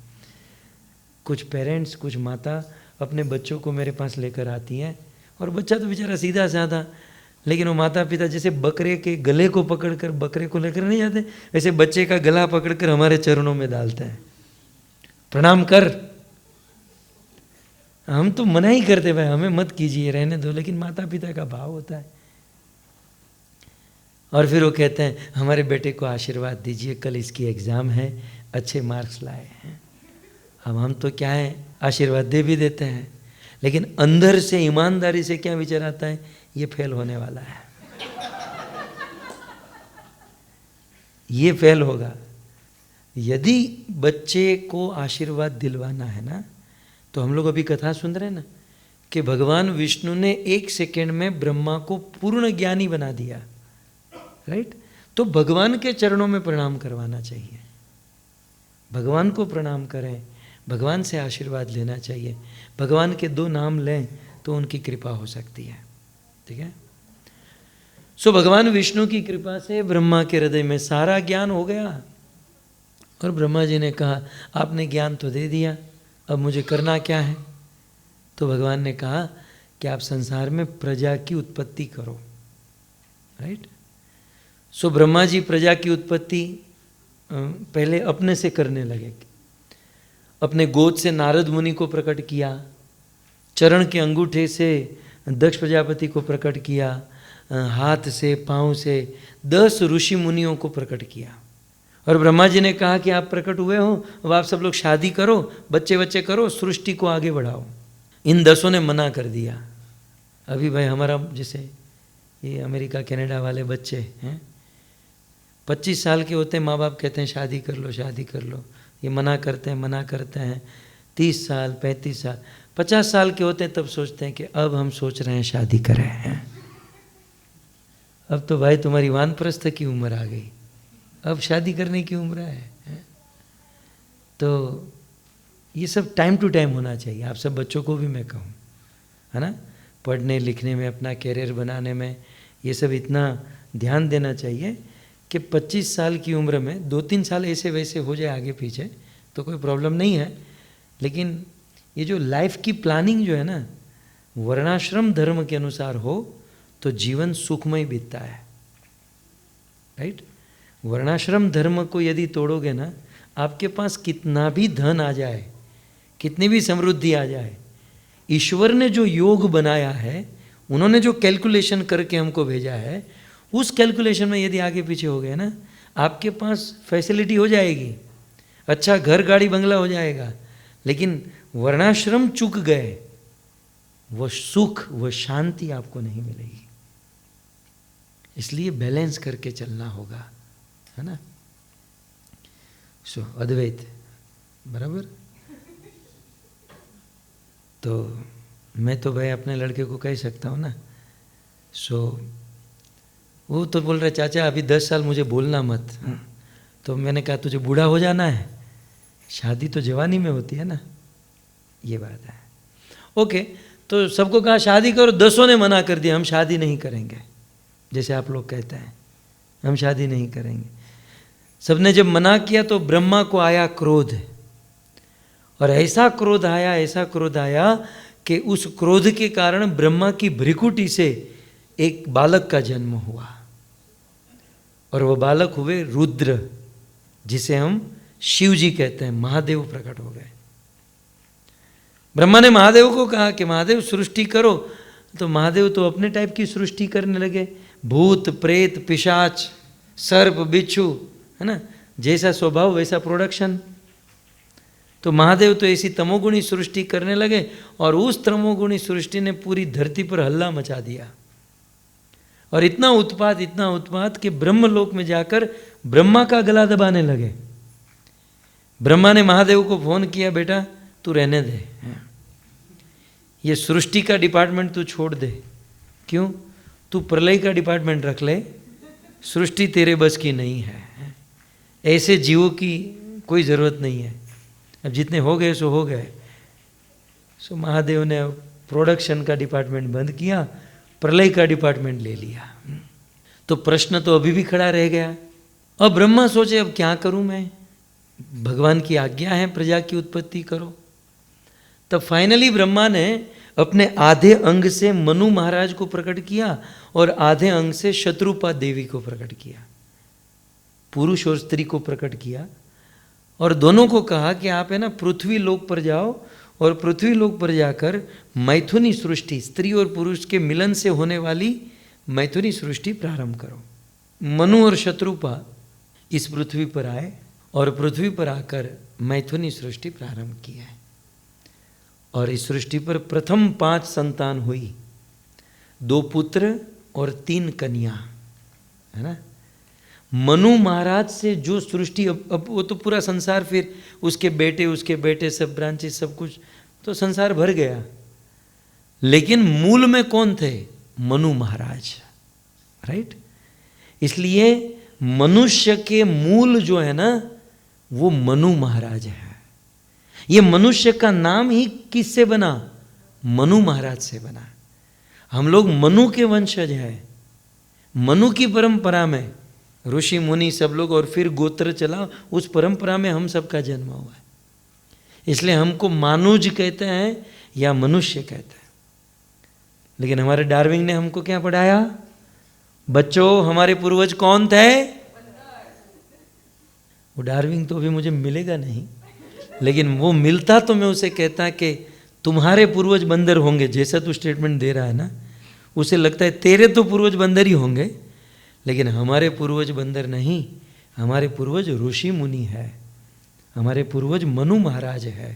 कुछ पेरेंट्स, कुछ माता अपने बच्चों को मेरे पास लेकर आती हैं और बच्चा तो बेचारा सीधा साधा, लेकिन वो माता पिता जैसे बकरे के गले को पकड़कर बकरे को लेकर नहीं जाते, वैसे बच्चे का गला पकड़कर हमारे चरणों में डालते हैं, प्रणाम कर। हम तो मना ही करते भाई हमें मत कीजिए, रहने दो, लेकिन माता पिता का भाव होता है। और फिर वो कहते हैं हमारे बेटे को आशीर्वाद दीजिए, कल इसकी एग्ज़ाम है, अच्छे मार्क्स लाए हैं। अब हम तो क्या है, आशीर्वाद दे भी देते हैं, लेकिन अंदर से ईमानदारी से क्या विचार आता है, ये फेल होने वाला है, ये फेल होगा। यदि बच्चे को आशीर्वाद दिलवाना है ना, तो हम लोग अभी कथा सुन रहे हैं ना कि भगवान विष्णु ने एक सेकेंड में ब्रह्मा को पूर्ण ज्ञानी बना दिया, राइट। तो भगवान के चरणों में प्रणाम करवाना चाहिए, भगवान को प्रणाम करें, भगवान से आशीर्वाद लेना चाहिए। भगवान के 2 नाम लें तो उनकी कृपा हो सकती है, ठीक है। सो भगवान विष्णु की कृपा से ब्रह्मा के हृदय में सारा ज्ञान हो गया और ब्रह्मा जी ने कहा आपने ज्ञान तो दे दिया, अब मुझे करना क्या है। तो भगवान ने कहा कि आप संसार में प्रजा की उत्पत्ति करो, राइट। सो ब्रह्मा जी प्रजा की उत्पत्ति पहले अपने से करने लगे। अपने गोद से नारद मुनि को प्रकट किया, चरण के अंगूठे से दक्ष प्रजापति को प्रकट किया, हाथ से पाँव से 10 ऋषि मुनियों को प्रकट किया। और ब्रह्मा जी ने कहा कि आप प्रकट हुए हो, अब आप सब लोग शादी करो, बच्चे बच्चे करो, सृष्टि को आगे बढ़ाओ। इन 10 ने मना कर दिया। अभी भाई हमारा जैसे ये अमेरिका कनाडा वाले बच्चे हैं, 25 साल के होते हैं, माँ बाप कहते हैं शादी कर लो, शादी कर लो, ये मना करते हैं। 30 साल 35 साल 50 साल के होते हैं, तब सोचते हैं कि अब हम सोच रहे हैं शादी करें हैं। अब तो भाई तुम्हारी वानप्रस्थ की उम्र आ गई, अब शादी करने की उम्र है। तो ये सब टाइम टू टाइम होना चाहिए। आप सब बच्चों को भी मैं कहूँ, है ना, पढ़ने लिखने में, अपना कैरियर बनाने में, ये सब इतना ध्यान देना चाहिए कि 25 साल की उम्र में 2-3 साल ऐसे वैसे हो जाए आगे पीछे तो कोई प्रॉब्लम नहीं है, लेकिन ये जो लाइफ की प्लानिंग जो है ना, वर्णाश्रम धर्म के अनुसार हो तो जीवन सुखमय बीतता है, राइट। वर्णाश्रम धर्म को यदि तोड़ोगे ना, आपके पास कितना भी धन आ जाए, कितनी भी समृद्धि आ जाए, ईश्वर ने जो योग बनाया है, उन्होंने जो कैलकुलेशन करके हमको भेजा है, उस कैलकुलेशन में यदि आगे पीछे हो गए ना, आपके पास फैसिलिटी हो जाएगी, अच्छा घर गाड़ी बंगला हो जाएगा, लेकिन वर्णाश्रम चूक गए, वो सुख वो शांति आपको नहीं मिलेगी। इसलिए बैलेंस करके चलना होगा, है ना। सो अद्वैत बराबर। तो मैं तो भाई अपने लड़के को कह सकता हूँ ना। सो वो तो बोल रहे चाचा अभी 10 साल मुझे बोलना मत। तो मैंने कहा तुझे बूढ़ा हो जाना है, शादी तो जवानी में होती है ना, ये बात है। ओके, तो सबको कहा शादी करो, 10 ने मना कर दिया हम शादी नहीं करेंगे, जैसे आप लोग कहते हैं हम शादी नहीं करेंगे। सबने जब मना किया तो ब्रह्मा को आया क्रोध, और ऐसा क्रोध आया कि उस क्रोध के कारण ब्रह्मा की भ्रिकुटी से एक बालक का जन्म हुआ, और वह बालक हुए रुद्र, जिसे हम शिव जी कहते हैं। महादेव प्रकट हो गए। ब्रह्मा ने महादेव को कहा कि महादेव सृष्टि करो, तो महादेव तो अपने टाइप की सृष्टि करने लगे, भूत प्रेत पिशाच सर्प बिच्छू, है ना, जैसा स्वभाव वैसा प्रोडक्शन। तो महादेव तो ऐसी तमोगुणी सृष्टि करने लगे, और उस तमोगुणी सृष्टि ने पूरी धरती पर हल्ला मचा दिया, और इतना उत्पात कि ब्रह्मलोक में जाकर ब्रह्मा का गला दबाने लगे। ब्रह्मा ने महादेव को फोन किया, बेटा तू रहने दे, ये सृष्टि का डिपार्टमेंट तू छोड़ दे। क्यों? तू प्रलय का डिपार्टमेंट रख ले, सृष्टि तेरे बस की नहीं है, ऐसे जीवों की कोई ज़रूरत नहीं है। अब जितने हो गए सो हो गए। सो महादेव ने प्रोडक्शन का डिपार्टमेंट बंद किया, प्रलय का डिपार्टमेंट ले लिया। तो प्रश्न तो अभी भी खड़ा रह गया। अब ब्रह्मा सोचे अब क्या करूं मैं, भगवान की आज्ञा है प्रजा की उत्पत्ति करो। तब फाइनली ब्रह्मा ने अपने आधे अंग से मनु महाराज को प्रकट किया, और आधे अंग से शत्रुपा देवी को प्रकट किया, पुरुष और स्त्री को प्रकट किया, और दोनों को कहा कि आप है ना पृथ्वी लोक पर जाओ, और पृथ्वी लोक पर जाकर मैथुनी सृष्टि, स्त्री और पुरुष के मिलन से होने वाली मैथुनी सृष्टि प्रारंभ करो। मनु और शत्रुपा इस पृथ्वी पर आए, और पृथ्वी पर आकर मैथुनी सृष्टि प्रारंभ की है, और इस सृष्टि पर प्रथम 5 संतान हुई, 2 पुत्र और 3 कन्या, है ना। मनु महाराज से जो सृष्टि, अब वो तो पूरा संसार, फिर उसके बेटे सब ब्रांचेस सब कुछ, तो संसार भर गया। लेकिन मूल में कौन थे? मनु महाराज, राइट। इसलिए मनुष्य के मूल जो है ना, वो मनु महाराज है। ये मनुष्य का नाम ही किससे बना? मनु महाराज से बना। हम लोग मनु के वंशज हैं। मनु की परंपरा में ऋषि मुनि सब लोग, और फिर गोत्र चला, उस परंपरा में हम सबका जन्म हुआ है। इसलिए हमको मानुज कहते हैं या मनुष्य कहते हैं। लेकिन हमारे डार्विन ने हमको क्या पढ़ाया? बच्चों हमारे पूर्वज कौन थे? वो डार्विन तो अभी मुझे मिलेगा नहीं, लेकिन वो मिलता तो मैं उसे कहता कि तुम्हारे पूर्वज बंदर होंगे, जैसा तू स्टेटमेंट दे रहा है ना, उसे लगता है तेरे तो पूर्वज बंदर ही होंगे, लेकिन हमारे पूर्वज बंदर नहीं, हमारे पूर्वज ऋषि मुनि है, हमारे पूर्वज मनु महाराज है,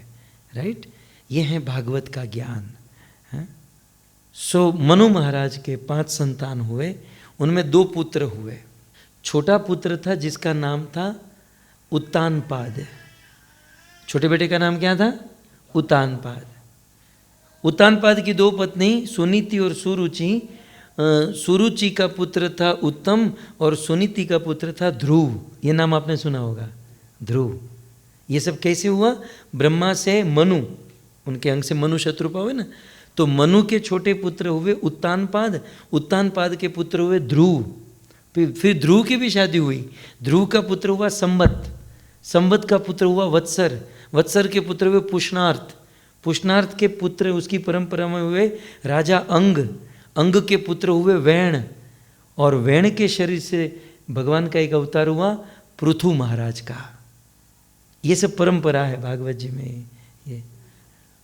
राइट। ये है भागवत का ज्ञान है। सो मनु महाराज के 5 संतान हुए, उनमें 2 पुत्र हुए। छोटा पुत्र था जिसका नाम था उत्तानपाद। छोटे बेटे का नाम क्या था? उत्तानपाद। उत्तानपाद की 2 पत्नी सुनीति और सुरुचि। सुरुचि का पुत्र था उत्तम और सुनीति का पुत्र था ध्रुव। ये नाम आपने सुना होगा, ध्रुव। ये सब कैसे हुआ? ब्रह्मा से मनु, उनके अंग से मनु शत्रुपा हुए ना, तो मनु के छोटे पुत्र हुए उत्तानपाद, उत्तानपाद के पुत्र हुए ध्रुव। फिर ध्रुव की भी शादी हुई। ध्रुव का पुत्र हुआ संवत, संवत का पुत्र हुआ वत्सर, वत्सर के पुत्र हुए पुष्णार्थ, पुष्णार्थ के पुत्र उसकी परंपरा में हुए राजा अंग, अंग के पुत्र हुए वैण, और वैण के शरीर से भगवान का एक अवतार हुआ पृथु महाराज का। ये सब परंपरा है भागवत जी में ये।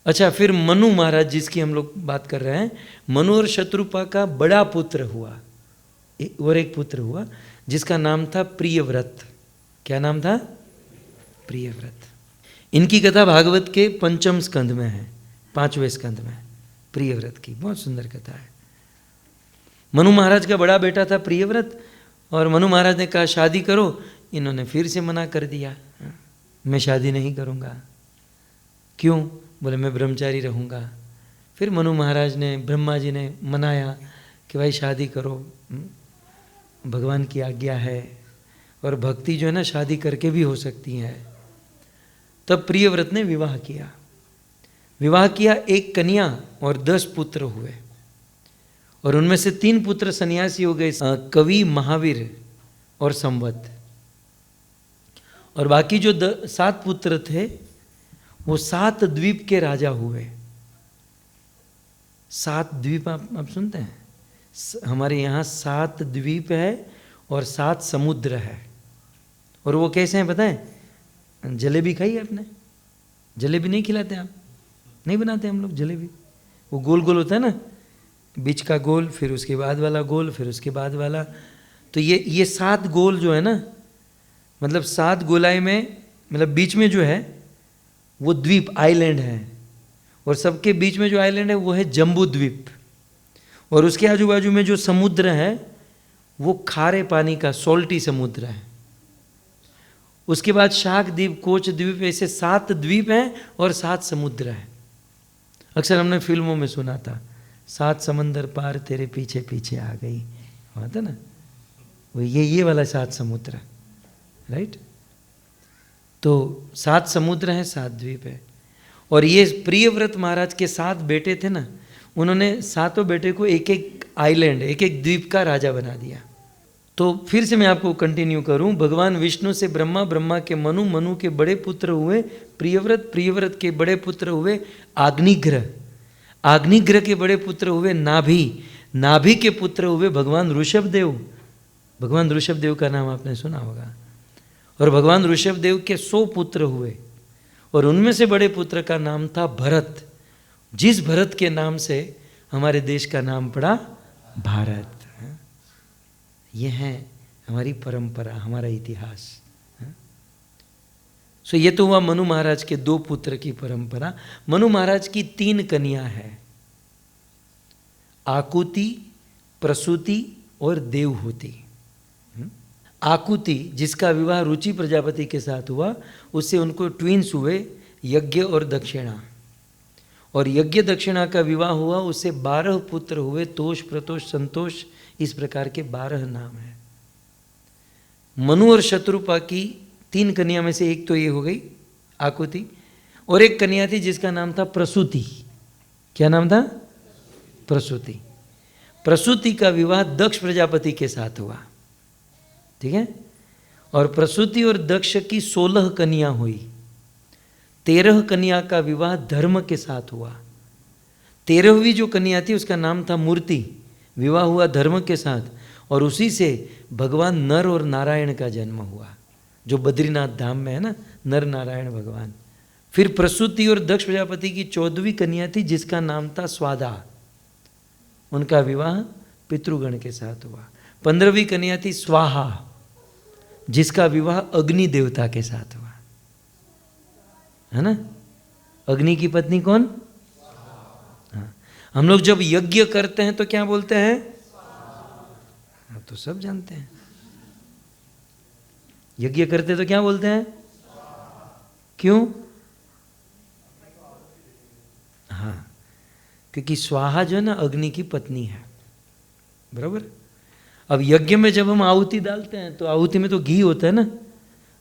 अच्छा, फिर मनु महाराज जिसकी हम लोग बात कर रहे हैं, मनु और शत्रुपा का बड़ा पुत्र हुआ, और एक पुत्र हुआ जिसका नाम था प्रियव्रत। क्या नाम था? प्रियव्रत। इनकी कथा भागवत के 5वें स्कंध में है, 5वें स्कंध में प्रियव्रत की बहुत सुंदर कथा है। मनु महाराज का बड़ा बेटा था प्रियव्रत, और मनु महाराज ने कहा शादी करो। इन्होंने फिर से मना कर दिया, मैं शादी नहीं करूँगा। क्यों? बोले मैं ब्रह्मचारी रहूँगा। फिर मनु महाराज ने, ब्रह्मा जी ने मनाया कि भाई शादी करो, भगवान की आज्ञा है, और भक्ति जो है ना शादी करके भी हो सकती है। तब प्रियव्रत ने विवाह किया। विवाह किया, 1 कन्या और 10 पुत्र हुए, और उनमें से 3 पुत्र सन्यासी हो गए, कवि, महावीर और संवत। और बाकी जो 7 पुत्र थे वो 7 द्वीप के राजा हुए। 7 द्वीप आप सुनते हैं? हमारे यहाँ 7 द्वीप है और 7 समुद्र है। और वो कैसे हैं पता है? जलेबी खाई है आपने? जलेबी नहीं खिलाते आप? नहीं बनाते हम लोग जलेबी। वो गोल गोल होता है ना, बीच का गोल, फिर उसके बाद वाला गोल, फिर उसके बाद वाला। तो ये 7 गोल जो है ना, मतलब 7 गोलाई में, मतलब बीच में जो है वो द्वीप, आइलैंड है, और सबके बीच में जो आइलैंड है वो है जम्बू द्वीप, और उसके आजू बाजू में जो समुद्र है वो खारे पानी का सॉल्टी समुद्र है। उसके बाद शाक द्वीप, कोच द्वीप, ऐसे 7 द्वीप हैं और 7 समुद्र हैं। अक्सर हमने फिल्मों में सुना था, 7 समंदर पार तेरे पीछे पीछे आ गई, हुआ था ना, वो ये वाला 7 समुद्र, राइट। तो 7 समुद्र हैं, 7 द्वीप है। और ये प्रियव्रत महाराज के 7 बेटे थे ना, उन्होंने 7 बेटे को एक एक आइलैंड, एक एक द्वीप का राजा बना दिया। तो फिर से मैं आपको कंटिन्यू करूं। भगवान विष्णु से ब्रह्मा, ब्रह्मा के मनु, मनु के बड़े पुत्र हुए प्रियव्रत, प्रियव्रत के बड़े पुत्र हुए अग्निग्रह, अग्निग्रह के बड़े पुत्र हुए नाभि, नाभि के पुत्र हुए भगवान ऋषभदेव। भगवान ऋषभदेव का नाम आपने सुना होगा। और भगवान ऋषभदेव के 100 पुत्र हुए, और उनमें से बड़े पुत्र का नाम था भरत, जिस भरत के नाम से हमारे देश का नाम पड़ा भारत। ये है हमारी परंपरा, हमारा इतिहास। सो ये तो हुआ मनु महाराज के 2 पुत्र की परंपरा। मनु महाराज की 3 कन्या है, आकुति, प्रसूति और देवहूति। आकुति जिसका विवाह रुचि प्रजापति के साथ हुआ, उससे उनको ट्विंस हुए, यज्ञ और दक्षिणा। और यज्ञ दक्षिणा का विवाह हुआ, उससे 12 पुत्र हुए, तोष, प्रतोष, संतोष, इस प्रकार के 12 नाम हैं। मनु और शत्रुपा की 3 कन्या में से एक तो ये हो गई आकुति, और एक कन्या थी जिसका नाम था प्रसूति। क्या नाम था? प्रसूति। प्रसूति का विवाह दक्ष प्रजापति के साथ हुआ, ठीक है। और प्रसूति और दक्ष की 16 कन्या हुई। 13 कन्या का विवाह धर्म के साथ हुआ। 13वीं जो कन्या थी उसका नाम था मूर्ति, विवाह हुआ धर्म के साथ, और उसी से भगवान नर और नारायण का जन्म हुआ, जो बद्रीनाथ धाम में है ना, नर नारायण भगवान। फिर प्रसूति और दक्ष प्रजापति की 14वीं कन्या थी जिसका नाम था स्वादा, उनका विवाह पितृगण के साथ हुआ। 15वीं कन्या थी स्वाहा, जिसका विवाह अग्नि देवता के साथ हुआ, है ना। अग्नि की पत्नी कौन? हाँ। हम लोग जब यज्ञ करते हैं तो क्या बोलते हैं? आप तो सब जानते हैं। यज्ञ करते तो क्या बोलते हैं? क्यों? हाँ, क्योंकि स्वाहा जो है ना अग्नि की पत्नी है, बराबर। अब यज्ञ में जब हम आहुति डालते हैं तो आहुति में तो घी होता है ना,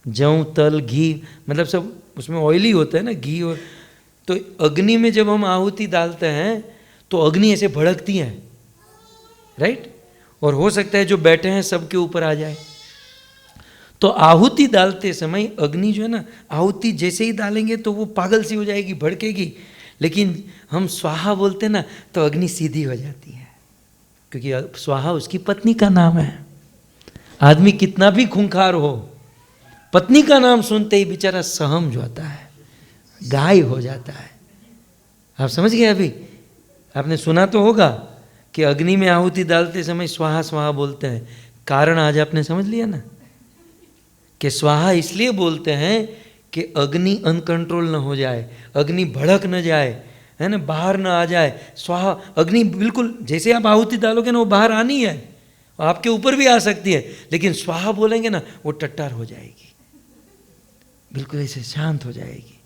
जौ तल घी, मतलब सब उसमें ऑयली होता है ना घी। और तो अग्नि में जब हम आहुति डालते हैं तो अग्नि ऐसे भड़कती है, राइट। और हो सकता है जो बैठे हैं सबके ऊपर आ जाए। तो आहुति डालते समय अग्नि जो है ना, आहुति जैसे ही डालेंगे तो वो पागल सी हो जाएगी, भड़केगी। लेकिन हम स्वाहा बोलते हैं ना तो अग्नि सीधी हो जाती है, क्योंकि स्वाहा उसकी पत्नी का नाम है। आदमी कितना भी खूंखार हो, पत्नी का नाम सुनते ही बेचारा सहम जाता है, गाय हो जाता है। आप समझ गए? अभी आपने सुना तो होगा कि अग्नि में आहुति डालते समय स्वाहा स्वाहा बोलते हैं। कारण आज आपने समझ लिया ना, कि स्वाहा इसलिए बोलते हैं कि अग्नि अनकंट्रोल न हो जाए, अग्नि भड़क न जाए, है ना, बाहर न आ जाए। स्वाहा अग्नि बिल्कुल जैसे आप आहुति डालोगे ना वो बाहर आनी है, आपके ऊपर भी आ सकती है, लेकिन स्वाहा बोलेंगे ना वो टट्टार हो जाएगी, बिल्कुल ऐसे शांत हो जाएगी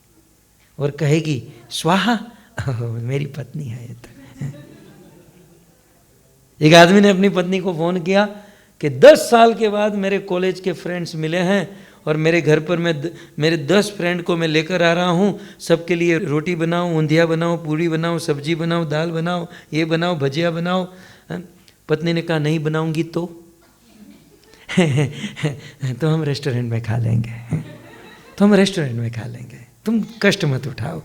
और कहेगी स्वाहा मेरी पत्नी है ये तो। एक आदमी ने अपनी पत्नी को फोन किया कि 10 साल के बाद मेरे कॉलेज के फ्रेंड्स मिले हैं और मेरे घर पर मेरे 10 फ्रेंड को मैं लेकर आ रहा हूँ, सबके लिए रोटी बनाओ, ऊंधिया बनाओ, पूड़ी बनाओ, सब्जी बनाओ, दाल बनाओ, ये बनाओ, भजिया बनाओ। पत्नी ने कहा नहीं बनाऊंगी तो तो हम रेस्टोरेंट में खा लेंगे, तो हम रेस्टोरेंट में खा लेंगे, तुम कष्ट मत उठाओ।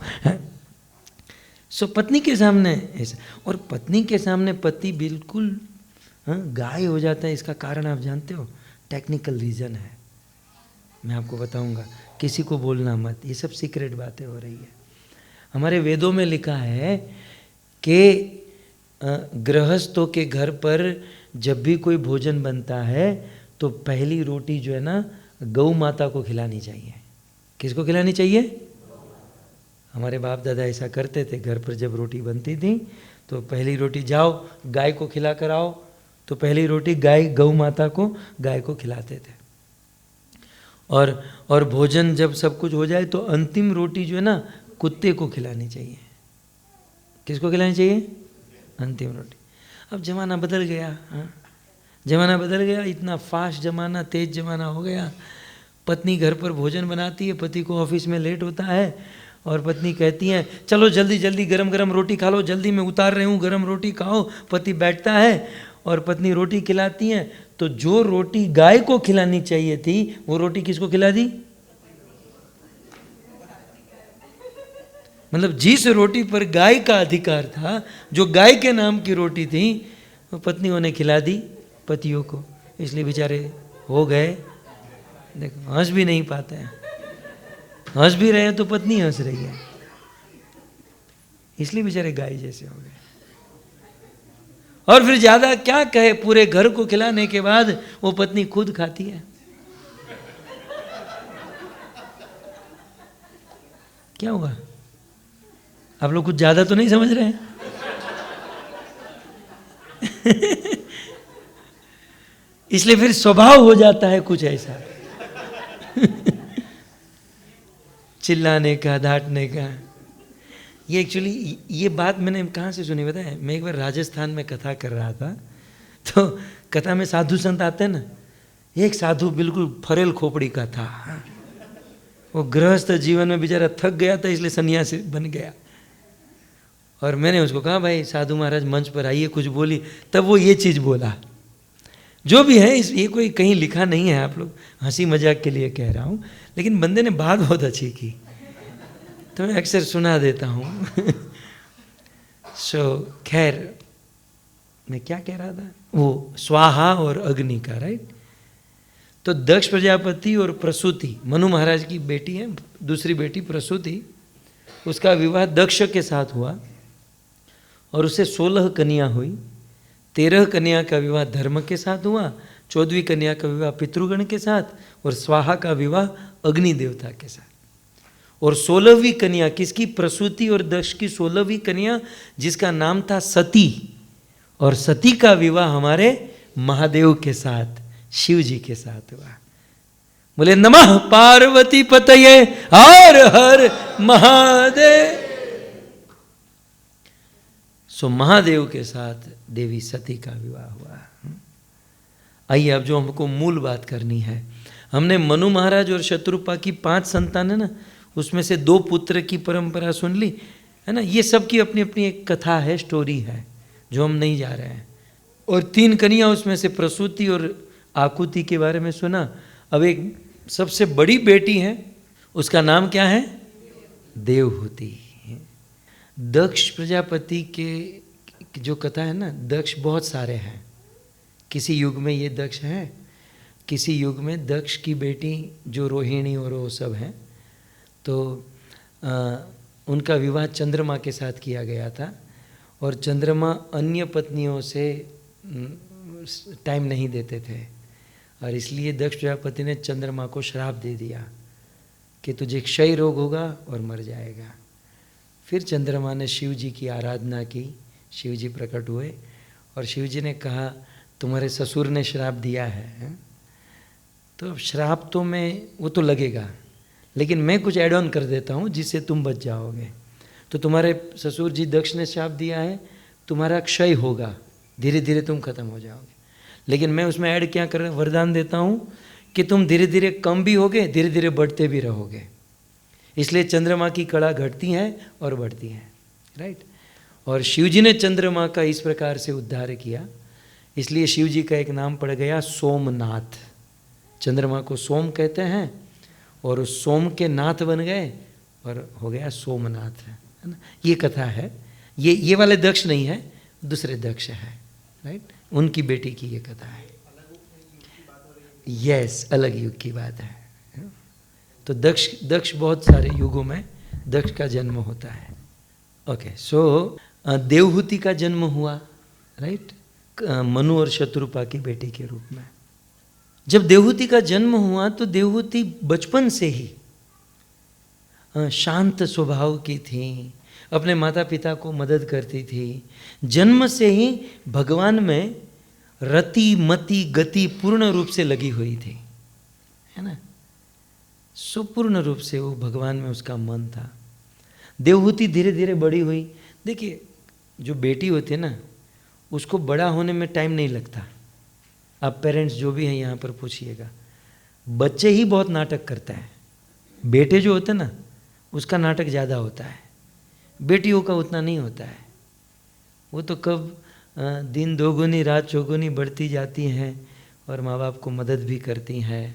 सो पत्नी के सामने ऐसा, और पत्नी के सामने पति बिल्कुल गाय हो जाता है। इसका कारण आप जानते हो? टेक्निकल रीज़न है, मैं आपको बताऊंगा, किसी को बोलना मत, ये सब सीक्रेट बातें हो रही है। हमारे वेदों में लिखा है कि गृहस्थों के घर पर जब भी कोई भोजन बनता है तो पहली रोटी जो है ना गौ माता को खिलानी चाहिए। किसको खिलानी चाहिए? हमारे बाप दादा ऐसा करते थे, घर पर जब रोटी बनती थी तो पहली रोटी जाओ गाय को खिला कर आओ, तो पहली रोटी गौ माता को, गाय को खिलाते थे। और भोजन जब सब कुछ हो जाए तो अंतिम रोटी जो है ना कुत्ते को खिलानी चाहिए। किसको खिलानी चाहिए? अंतिम रोटी। अब ज़माना बदल गया, हाँ ज़माना बदल गया, इतना फास्ट ज़माना, तेज़ ज़माना हो गया। पत्नी घर पर भोजन बनाती है, पति को ऑफिस में लेट होता है और पत्नी कहती है चलो जल्दी जल्दी गरम गरम रोटी खा लो, जल्दी मैं उतार रही हूँ, गरम रोटी खाओ। पति बैठता है और पत्नी रोटी खिलाती है, तो जो रोटी गाय को खिलानी चाहिए थी वो रोटी किसको खिला दी? मतलब जिस रोटी पर गाय का अधिकार था, जो गाय के नाम की रोटी थी, वो पत्नियों ने खिला दी पतियों को। इसलिए बेचारे हो गए, देखो हंस भी नहीं पाते हैं, हंस भी रहे हैं तो पत्नी हंस रही है, इसलिए बेचारे गाय जैसे हो गए। और फिर ज्यादा क्या कहे, पूरे घर को खिलाने के बाद वो पत्नी खुद खाती है। क्या हुआ? आप लोग कुछ ज्यादा तो नहीं समझ रहे हैं? इसलिए फिर स्वभाव हो जाता है कुछ ऐसा चिल्लाने का, डांटने का। ये एक्चुअली ये बात मैंने कहाँ से सुनी पता है? मैं एक बार राजस्थान में कथा कर रहा था, तो कथा में साधु संत आते हैं ना, एक साधु बिल्कुल फरेल खोपड़ी का था, वो गृहस्थ जीवन में बेचारा थक गया था, इसलिए सन्यासी बन गया। और मैंने उसको कहा भाई साधु महाराज मंच पर आइए, कुछ बोली। तब वो ये चीज़ बोला, जो भी है ये कोई कहीं लिखा नहीं है, आप लोग हंसी मजाक के लिए कह रहा हूँ, लेकिन बंदे ने बात बहुत अच्छी की तो मैं अक्सर सुना देता हूँ। सो खैर मैं क्या कह रहा था, वो स्वाहा और अग्नि का, राइट। तो दक्ष प्रजापति और प्रसूति, मनु महाराज की बेटी है, दूसरी बेटी प्रसूति, उसका विवाह दक्ष के साथ हुआ और उसे 16 कन्या हुई। 13 कन्या का विवाह धर्म के साथ हुआ, 14वीं कन्या का विवाह पितृगण के साथ और स्वाहा का विवाह अग्नि देवता के साथ। और 16वीं कन्या किसकी? प्रसूति और दक्ष की 16वीं कन्या, जिसका नाम था सती, और सती का विवाह हमारे महादेव के साथ, शिव जी के साथ हुआ। बोले नमः पार्वती पतये हर हर महादेव। सो महादेव के साथ देवी सती का विवाह हुआ। आइए अब जो हमको मूल बात करनी है, हमने मनु महाराज और शत्रुपा की 5 संतान है ना, उसमें से 2 पुत्र की परंपरा सुन ली है ना। ये सब की अपनी अपनी एक कथा है, स्टोरी है, जो हम नहीं जा रहे हैं। और 3 कन्या, उसमें से प्रसूति और आकुति के बारे में सुना। अब एक सबसे बड़ी बेटी है, उसका नाम क्या है? देवहूति। दक्ष प्रजापति के जो कथा है ना, दक्ष बहुत सारे हैं। किसी युग में ये दक्ष हैं, किसी युग में दक्ष की बेटी जो रोहिणी और वो सब हैं, तो उनका विवाह चंद्रमा के साथ किया गया था। और चंद्रमा अन्य पत्नियों से टाइम नहीं देते थे, और इसलिए दक्ष प्रजापति ने चंद्रमा को श्राप दे दिया कि तुझे क्षय रोग होगा और मर जाएगा। फिर चंद्रमा ने शिव जी की आराधना की, शिव जी प्रकट हुए और शिव जी ने कहा तुम्हारे ससुर ने श्राप दिया है, तो श्राप तो मैं वो तो लगेगा, लेकिन मैं कुछ ऐड ऑन कर देता हूँ जिससे तुम बच जाओगे। तो तुम्हारे ससुर जी दक्ष ने श्राप दिया है, तुम्हारा क्षय होगा, धीरे धीरे तुम खत्म हो जाओगे, लेकिन मैं उसमें ऐड क्या कर वरदान देता हूँ कि तुम धीरे धीरे कम भी होगे, धीरे धीरे बढ़ते भी रहोगे। इसलिए चंद्रमा की कड़ा घटती है और बढ़ती है, राइट। और शिव जी ने चंद्रमा का इस प्रकार से उद्धार किया, इसलिए शिव जी का एक नाम पड़ गया सोमनाथ। चंद्रमा को सोम कहते हैं और उस सोम के नाथ बन गए और हो गया सोमनाथ, है ना। ये कथा है, ये वाले दक्ष नहीं है, दूसरे दक्ष है, राइट। उनकी बेटी की ये कथा है। यस, अलग युग की बात है। तो दक्ष बहुत सारे युगों में दक्ष का जन्म होता है। ओके, सो देवहूति का जन्म हुआ, राइट, मनु और शत्रुपा की बेटी के रूप में। जब देवहूति का जन्म हुआ तो देवहूति बचपन से ही शांत स्वभाव की थी, अपने माता पिता को मदद करती थी, जन्म से ही भगवान में रति मति गति पूर्ण रूप से लगी हुई थी, है ना। सुपूर्ण रूप से वो भगवान में उसका मन था। देवहूति धीरे धीरे बड़ी हुई। देखिए, जो बेटी होती है ना, उसको बड़ा होने में टाइम नहीं लगता। आप पेरेंट्स जो भी हैं यहाँ पर पूछिएगा, बच्चे ही बहुत नाटक करता है, बेटे जो होते हैं ना उसका नाटक ज़्यादा होता है, बेटियों का उतना नहीं होता है। वो तो कब दिन दोगुनी रात चौगुनी बढ़ती जाती हैं और माँ बाप को मदद भी करती हैं,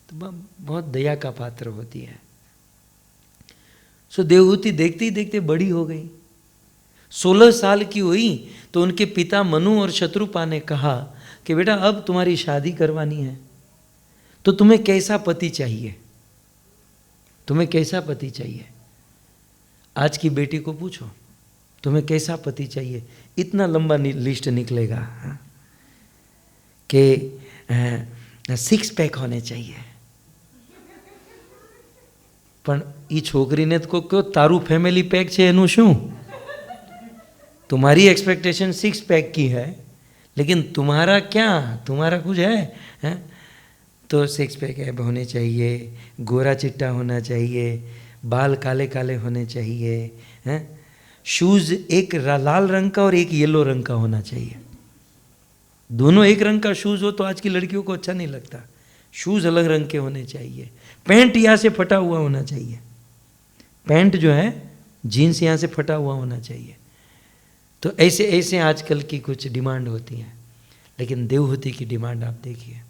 तो बहुत दया का पात्र होती है। सो देवहूति देखते ही देखते बड़ी हो गई। 16 साल की हुई तो उनके पिता मनु और शत्रुपा ने कहा कि बेटा अब तुम्हारी शादी करवानी है, तो तुम्हें कैसा पति चाहिए, तुम्हें कैसा पति चाहिए। आज की बेटी को पूछो तुम्हें कैसा पति चाहिए, इतना लंबा लिस्ट निकलेगा कि 6 पैक होने चाहिए। પણ એ છોકરીને તો કહો તારું ફેમિલી પેક છે એનું શું? तुम्हारी एक्सपेक्टेशन 6 पैक की है, लेकिन तुम्हारा क्या, तुम्हारा कुछ है? तो 6 पैक ऐब होने चाहिए, गोरा चिट्टा होना चाहिए, बाल काले काले होने चाहिए, हैं, शूज़ एक लाल रंग का और एक येलो रंग का होना चाहिए। दोनों एक रंग का शूज़ हो तो आज की लड़कियों को अच्छा नहीं लगता, शूज़ अलग रंग के होने चाहिए। पैंट यहाँ से फटा हुआ होना चाहिए, पैंट जो है जीन्स यहाँ से फटा हुआ होना चाहिए। तो ऐसे ऐसे आजकल की कुछ डिमांड होती हैं, लेकिन देवहूति की डिमांड आप देखिए।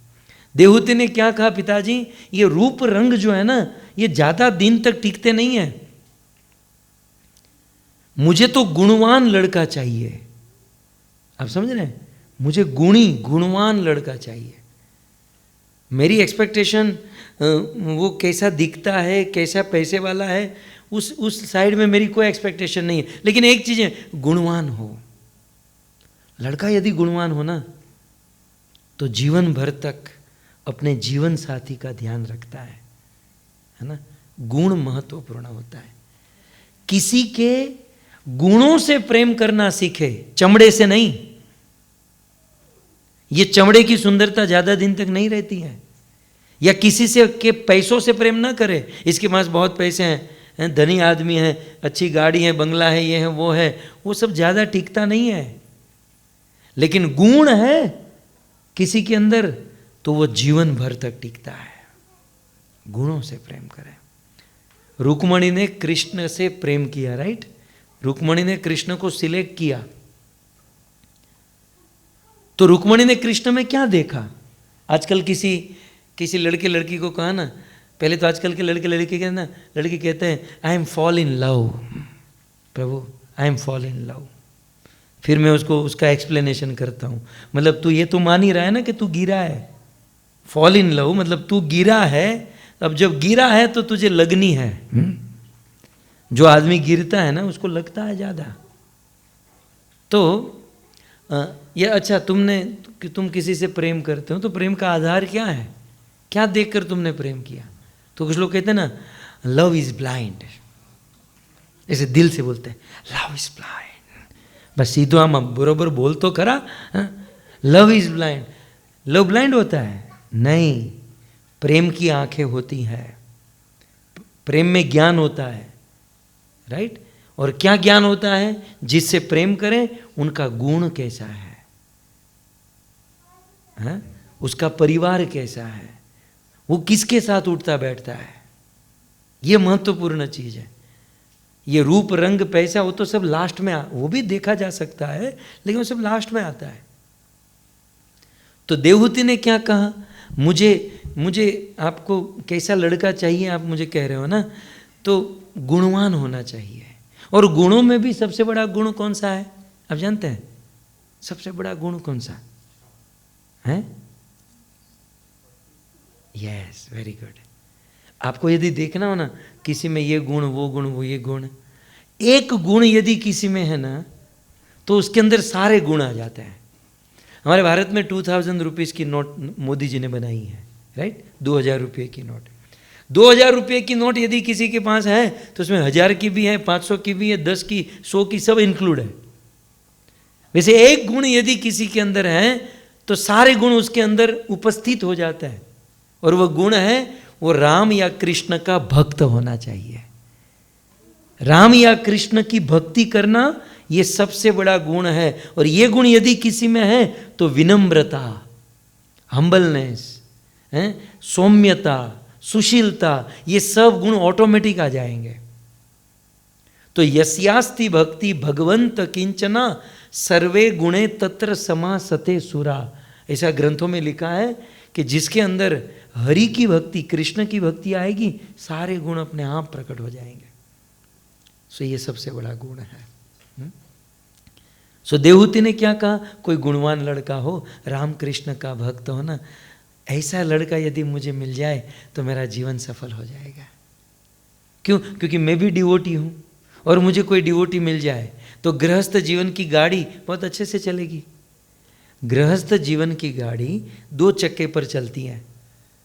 देवहूति ने क्या कहा, पिताजी ये रूप रंग जो है ना ये ज़्यादा दिन तक टिकते नहीं है, मुझे तो गुणवान लड़का चाहिए। आप समझ रहे हैं, मुझे गुणवान लड़का चाहिए। मेरी एक्सपेक्टेशन वो कैसा दिखता है, कैसा पैसे वाला है, उस साइड में मेरी कोई एक्सपेक्टेशन नहीं है, लेकिन एक चीज़ है, गुणवान हो। लड़का यदि गुणवान हो ना तो जीवन भर तक अपने जीवन साथी का ध्यान रखता है ना। गुण महत्वपूर्ण होता है। किसी के गुणों से प्रेम करना सीखे, चमड़े से नहीं। ये चमड़े की सुंदरता ज्यादा दिन तक नहीं रहती है। या किसी से के पैसों से प्रेम ना करे, इसके पास बहुत पैसे हैं, धनी आदमी है, अच्छी गाड़ी है, बंगला है, ये है वो है, वो सब ज्यादा टिकता नहीं है। लेकिन गुण है किसी के अंदर तो वो जीवन भर तक टिकता है। गुणों से प्रेम करें। रुक्मणी ने कृष्ण से प्रेम किया, राइट। रुक्मणी ने कृष्ण को सिलेक्ट किया, तो रुक्मणी ने कृष्ण में क्या देखा? आजकल किसी लड़के लड़की को कहा ना, पहले तो आजकल के लड़के लड़की कहते ना, लड़के कहते हैं I am fall in love, Prabhu I am fall in love. फिर मैं उसका एक्सप्लेनेशन करता हूँ, मतलब तू ये तो मान ही रहा है ना कि तू गिरा है। फॉल इन लव मतलब तू गिरा है, अब जब गिरा है तो तुझे लगनी है। जो आदमी गिरता है ना उसको लगता है ज़्यादा। तो ये अच्छा, तुम किसी से प्रेम करते हो तो प्रेम का आधार क्या है? क्या देखकर तुमने प्रेम किया? तो कुछ लोग कहते हैं ना लव इज ब्लाइंड, ऐसे दिल से बोलते हैं लव इज ब्लाइंड, बस सीधो हम बरोबर बोल तो करा, love is blind. Love blind होता है? नहीं, प्रेम की आंखें होती हैं, प्रेम में ज्ञान होता है, राइट। और क्या ज्ञान होता है? जिससे प्रेम करें उनका गुण कैसा है? उसका परिवार कैसा है, वो किसके साथ उठता बैठता है, ये महत्वपूर्ण चीज है। ये रूप रंग पैसा वो तो सब लास्ट में वो भी देखा जा सकता है, लेकिन वो सब लास्ट में आता है। तो देवहूति ने क्या कहा? मुझे आपको कैसा लड़का चाहिए आप मुझे कह रहे हो ना, तो गुणवान होना चाहिए। और गुणों में भी सबसे बड़ा गुण कौन सा है आप जानते हैं? सबसे बड़ा गुण कौन सा है? Yes, very good. आपको यदि देखना हो ना किसी में ये गुण वो गुण वो ये गुण, एक गुण यदि किसी में है ना तो उसके अंदर सारे गुण आ जाते हैं। हमारे भारत में 2000 रुपीज़ की नोट मोदी जी ने बनाई है, राइट। 2000 रुपये की नोट, 2000 रुपये की नोट यदि किसी के पास है तो उसमें 1000 की भी है, 500 की भी है, 10 की, 100 की, सब इंक्लूड है। वैसे एक गुण यदि किसी के अंदर है तो सारे गुण उसके अंदर उपस्थित हो जाता है, और वह गुण है वो राम या कृष्ण का भक्त होना चाहिए। राम या कृष्ण की भक्ति करना ये सबसे बड़ा गुण है। और ये गुण यदि किसी में है तो विनम्रता, हम्बलनेस, सौम्यता, सुशीलता, ये सब गुण ऑटोमेटिक आ जाएंगे। तो यस्यास्ति भक्ति भगवंत किंचना सर्वे गुणे तत्र समासते सुरा, ऐसा ग्रंथों में लिखा है कि जिसके अंदर हरि की भक्ति, कृष्ण की भक्ति आएगी, सारे गुण अपने आप प्रकट हो जाएंगे। सो ये सबसे बड़ा गुण है। सो देवहूति ने क्या कहा? कोई गुणवान लड़का हो, राम कृष्ण का भक्त हो ना, ऐसा लड़का यदि मुझे मिल जाए तो मेरा जीवन सफल हो जाएगा। क्यों? क्योंकि मैं भी डिवोटी हूँ, और मुझे कोई डिवोटी मिल जाए तो गृहस्थ जीवन की गाड़ी बहुत अच्छे से चलेगी। गृहस्थ जीवन की गाड़ी 2 चक्के पर चलती है।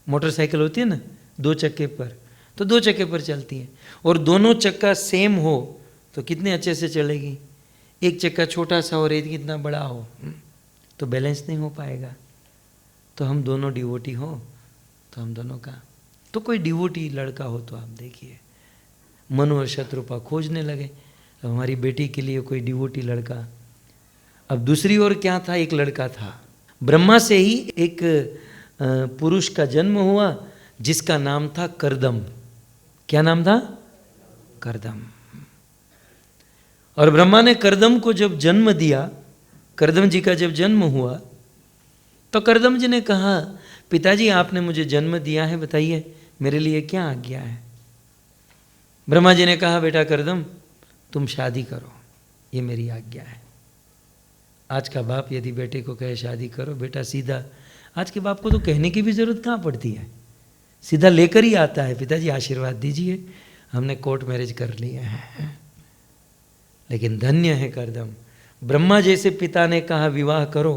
मोटरसाइकिल होती है ना 2 चक्के पर, तो 2 चक्के पर चलती है, और दोनों चक्का सेम हो तो कितने अच्छे से चलेगी। एक चक्का छोटा सा और एक इतना बड़ा हो तो बैलेंस नहीं हो पाएगा। तो हम दोनों डिवोटी हो तो हम दोनों का, तो कोई डिवोटी लड़का हो तो आप देखिए, मनु और शत्रुपा खोजने लगे। अब हमारी बेटी के लिए कोई डिवोटी लड़का। अब दूसरी ओर क्या था? एक लड़का था, ब्रह्मा से ही एक पुरुष का जन्म हुआ जिसका नाम था करदम। क्या नाम था? करदम। और ब्रह्मा ने करदम को जब जन्म दिया, करदम जी का जब जन्म हुआ तो करदम जी ने कहा, पिताजी आपने मुझे जन्म दिया है, बताइए मेरे लिए क्या आज्ञा है। ब्रह्मा जी ने कहा, बेटा करदम तुम शादी करो, ये मेरी आज्ञा है। आज का बाप यदि बेटे को कहे शादी करो, बेटा सीधा, आज के बाप को तो कहने की भी जरूरत कहाँ पड़ती है, सीधा लेकर ही आता है, पिताजी आशीर्वाद दीजिए, हमने कोर्ट मैरिज कर लिया है। लेकिन धन्य है करदम, ब्रह्मा जैसे पिता ने कहा विवाह करो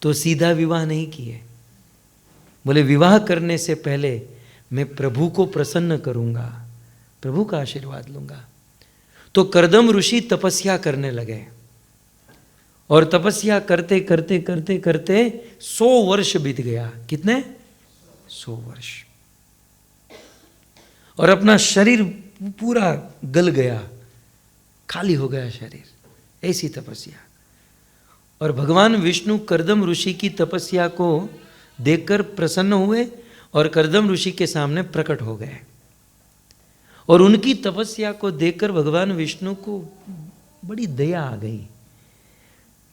तो सीधा विवाह नहीं किए। बोले विवाह करने से पहले मैं प्रभु को प्रसन्न करूंगा, प्रभु का आशीर्वाद लूंगा। तो कर्दम ऋषि तपस्या करने लगे और तपस्या करते करते करते करते 100 वर्ष बीत गया। कितने? 100 वर्ष। और अपना शरीर पूरा गल गया, खाली हो गया शरीर, ऐसी तपस्या। और भगवान विष्णु कर्दम ऋषि की तपस्या को देखकर प्रसन्न हुए और कर्दम ऋषि के सामने प्रकट हो गए। और उनकी तपस्या को देखकर भगवान विष्णु को बड़ी दया आ गई,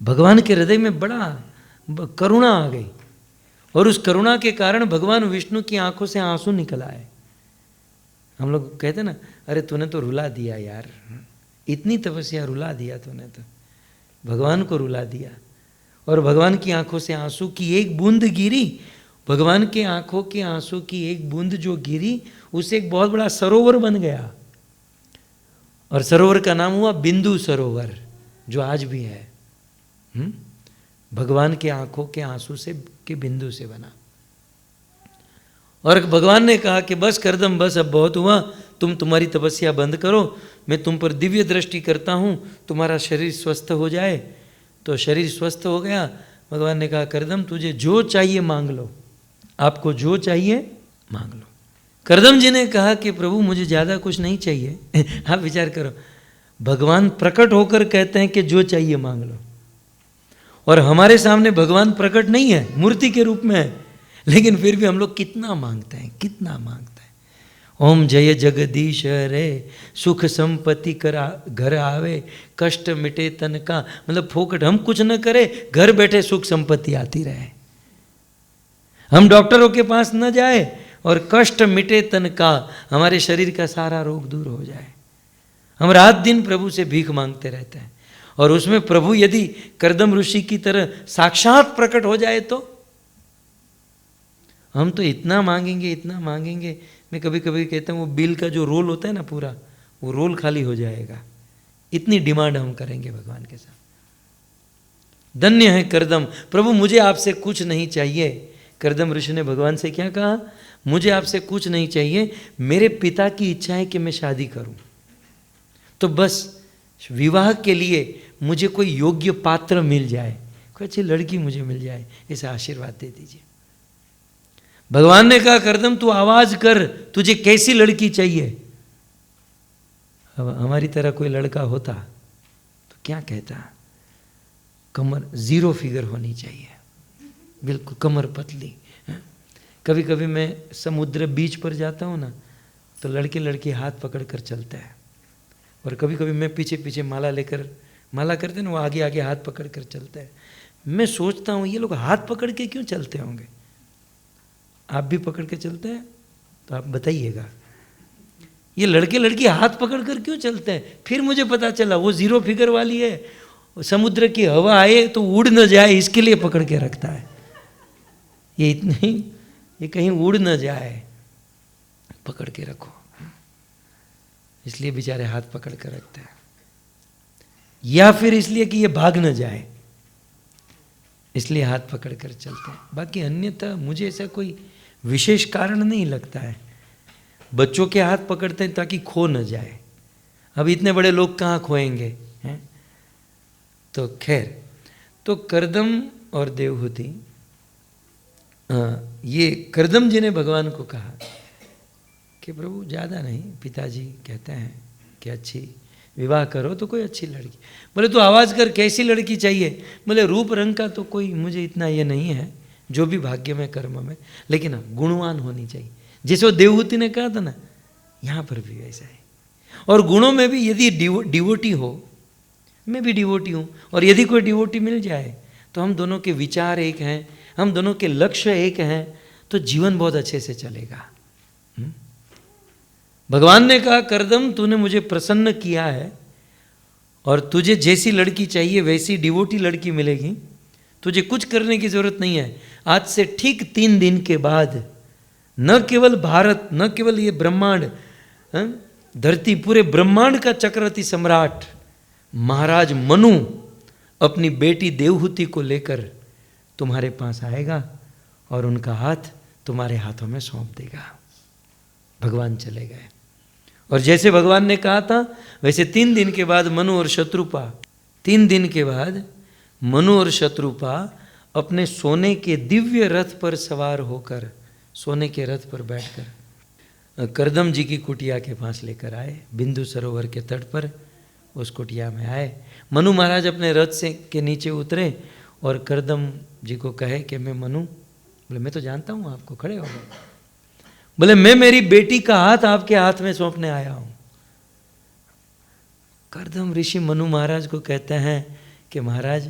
भगवान के हृदय में बड़ा करुणा आ गई। और उस करुणा के कारण भगवान विष्णु की आंखों से आंसू निकल आए। हम लोग कहते ना, अरे तूने तो रुला दिया यार, इतनी तपस्या रुला दिया तूने, तो भगवान को रुला दिया। और भगवान की आंखों से आंसू की एक बूंद गिरी, भगवान के आंखों के आंसू की एक बूंद जो गिरी, उससे एक बहुत बड़ा सरोवर बन गया। और सरोवर का नाम हुआ बिंदु सरोवर, जो आज भी है। भगवान के आंखों के आंसू से के बिंदु से बना। और भगवान ने कहा कि बस कर्दम, बस अब बहुत हुआ, तुम तुम्हारी तपस्या बंद करो, मैं तुम पर दिव्य दृष्टि करता हूँ, तुम्हारा शरीर स्वस्थ हो जाए। तो शरीर स्वस्थ हो गया। भगवान ने कहा कर्दम तुझे जो चाहिए मांग लो, आपको जो चाहिए मांग लो। कर्दम जी ने कहा कि प्रभु मुझे ज़्यादा कुछ नहीं चाहिए। आप विचार करो, भगवान प्रकट होकर कहते हैं कि जो चाहिए मांग लो, और हमारे सामने भगवान प्रकट नहीं है, मूर्ति के रूप में है, लेकिन फिर भी हम लोग कितना मांगते हैं, कितना मांगते हैं। ओम जय जगदीश रे, सुख संपत्ति करा घर आवे, कष्ट मिटे तन का। मतलब फोकट, हम कुछ न करें, घर बैठे सुख संपत्ति आती रहे। हम डॉक्टरों के पास न जाए और कष्ट मिटे तन का, हमारे शरीर का सारा रोग दूर हो जाए। हम रात दिन प्रभु से भीख मांगते रहते हैं, और उसमें प्रभु यदि कर्दम ऋषि की तरह साक्षात प्रकट हो जाए तो हम तो इतना मांगेंगे, इतना मांगेंगे। मैं कभी कभी कहता हूँ वो बिल का जो रोल होता है ना पूरा, वो रोल खाली हो जाएगा, इतनी डिमांड हम करेंगे भगवान के साथ। धन्य है कर्दम, प्रभु मुझे आपसे कुछ नहीं चाहिए। कर्दम ऋषि ने भगवान से क्या कहा? मुझे आपसे कुछ नहीं चाहिए, मेरे पिता की इच्छा है कि मैं शादी करूं, तो बस विवाह के लिए मुझे कोई योग्य पात्र मिल जाए, कोई अच्छी लड़की मुझे मिल जाए, ऐसा आशीर्वाद दे दीजिए। भगवान ने कहा कर्दम तू आवाज कर, तुझे कैसी लड़की चाहिए। अब हमारी तरह कोई लड़का होता तो क्या कहता? कमर 0 फिगर होनी चाहिए, बिल्कुल कमर पतली। कभी कभी मैं समुद्र बीच पर जाता हूँ ना, तो लड़के लड़की हाथ पकड़ कर चलते हैं, और कभी कभी मैं पीछे पीछे माला लेकर, माला करते ना, वो आगे आगे हाथ पकड़ कर चलते हैं। मैं सोचता हूँ ये लोग हाथ पकड़ के क्यों चलते होंगे? आप भी पकड़ के चलते हैं तो आप बताइएगा, ये लड़के लड़की हाथ पकड़ कर क्यों चलते हैं? फिर मुझे पता चला वो 0 फिगर वाली है, समुद्र की हवा आए तो उड़ न जाए इसके लिए पकड़ के रखता है। ये इतने ही, ये कहीं उड़ न जाए, पकड़ के रखो, इसलिए बेचारे हाथ पकड़ कर रखते हैं। या फिर इसलिए कि ये भाग न जाए, इसलिए हाथ पकड़ कर चलते हैं। बाकी अन्यथा मुझे ऐसा कोई विशेष कारण नहीं लगता है। बच्चों के हाथ पकड़ते हैं ताकि खो न जाए, अब इतने बड़े लोग कहाँ खोएंगे हैं? तो खैर, तो कर्दम और देवहूति, ये कर्दम जी ने भगवान को कहा कि प्रभु ज़्यादा नहीं, पिताजी कहते हैं कि अच्छी विवाह करो तो कोई अच्छी लड़की। बोले तो आवाज़ कर, कैसी लड़की चाहिए? बोले रूप रंग का तो कोई मुझे इतना ये नहीं है, जो भी भाग्य में कर्म में, लेकिन गुणवान होनी चाहिए। जैसे वो देवहूति ने कहा था ना, यहाँ पर भी ऐसा है। और गुणों में भी यदि डिवोटी हो, मैं भी डिवोटी हूँ, और यदि कोई डिवोटी मिल जाए तो हम दोनों के विचार एक हैं, हम दोनों के लक्ष्य एक हैं, तो जीवन बहुत अच्छे से चलेगा। भगवान ने कहा कर्दम तूने मुझे प्रसन्न किया है, और तुझे जैसी लड़की चाहिए वैसी डिवोटी लड़की मिलेगी, तुझे कुछ करने की जरूरत नहीं है। आज से ठीक 3 दिन के बाद न केवल भारत, न केवल ये ब्रह्मांड, धरती, पूरे ब्रह्मांड का चक्रवर्ती सम्राट महाराज मनु अपनी बेटी देवहूति को लेकर तुम्हारे पास आएगा और उनका हाथ तुम्हारे हाथों में सौंप देगा। भगवान चले गए और जैसे भगवान ने कहा था वैसे 3 दिन के बाद मनु और शत्रुपा 3 दिन के बाद मनु और शत्रुपा अपने सोने के दिव्य रथ पर सवार होकर, सोने के रथ पर बैठकर करदम जी की कुटिया के पास लेकर आए। बिंदु सरोवर के तट पर उस कुटिया में आए। मनु महाराज अपने रथ से के नीचे उतरे और करदम जी को कहे कि मैं मनु, बोले मैं तो जानता हूँ आपको, खड़े हो गए। बोले मैं मेरी बेटी का हाथ आपके हाथ में सौंपने आया हूँ। करदम ऋषि मनु महाराज को कहते हैं कि महाराज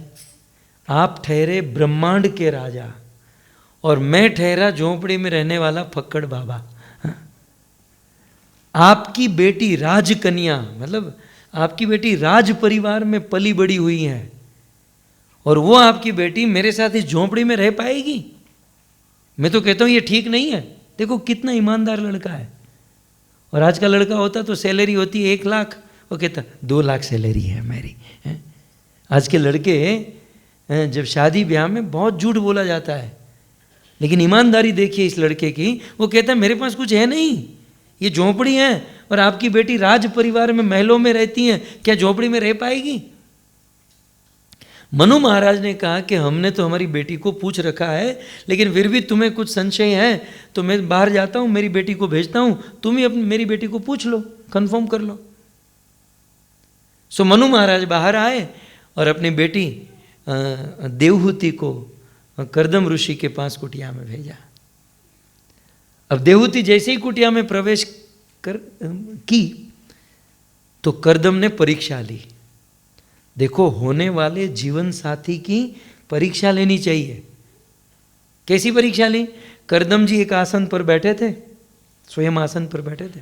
आप ठहरे ब्रह्मांड के राजा और मैं ठहरा झोंपड़ी में रहने वाला फक्कड़ बाबा। आपकी बेटी राजकन्या, मतलब आपकी बेटी राज परिवार में पली बड़ी हुई है और वो आपकी बेटी मेरे साथ इस झोंपड़ी में रह पाएगी? मैं तो कहता हूँ ये ठीक नहीं है। देखो कितना ईमानदार लड़का है। और आज का लड़का होता तो सैलरी होती 1 लाख, वो कहता 2 लाख सैलरी है मेरी। आज के लड़के जब शादी ब्याह में बहुत झूठ बोला जाता है, लेकिन ईमानदारी देखिए इस लड़के की। वो कहता है मेरे पास कुछ है नहीं, ये झोंपड़ी है और आपकी बेटी राज परिवार में महलों में रहती है, क्या झोंपड़ी में रह पाएगी? मनु महाराज ने कहा कि हमने तो हमारी बेटी को पूछ रखा है, लेकिन फिर भी तुम्हें कुछ संशय है तो मैं बाहर जाता हूँ, मेरी बेटी को भेजता हूँ, तुम ही अपनी मेरी बेटी को पूछ लो, कंफर्म कर लो। सो मनु महाराज बाहर आए और अपनी बेटी देवहूति को करदम ऋषि के पास कुटिया में भेजा। अब देवहूति जैसे ही कुटिया में प्रवेश की तो करदम ने परीक्षा ली। देखो होने वाले जीवन साथी की परीक्षा लेनी चाहिए। कैसी परीक्षा ली? करदम जी एक आसन पर बैठे थे, स्वयं आसन पर बैठे थे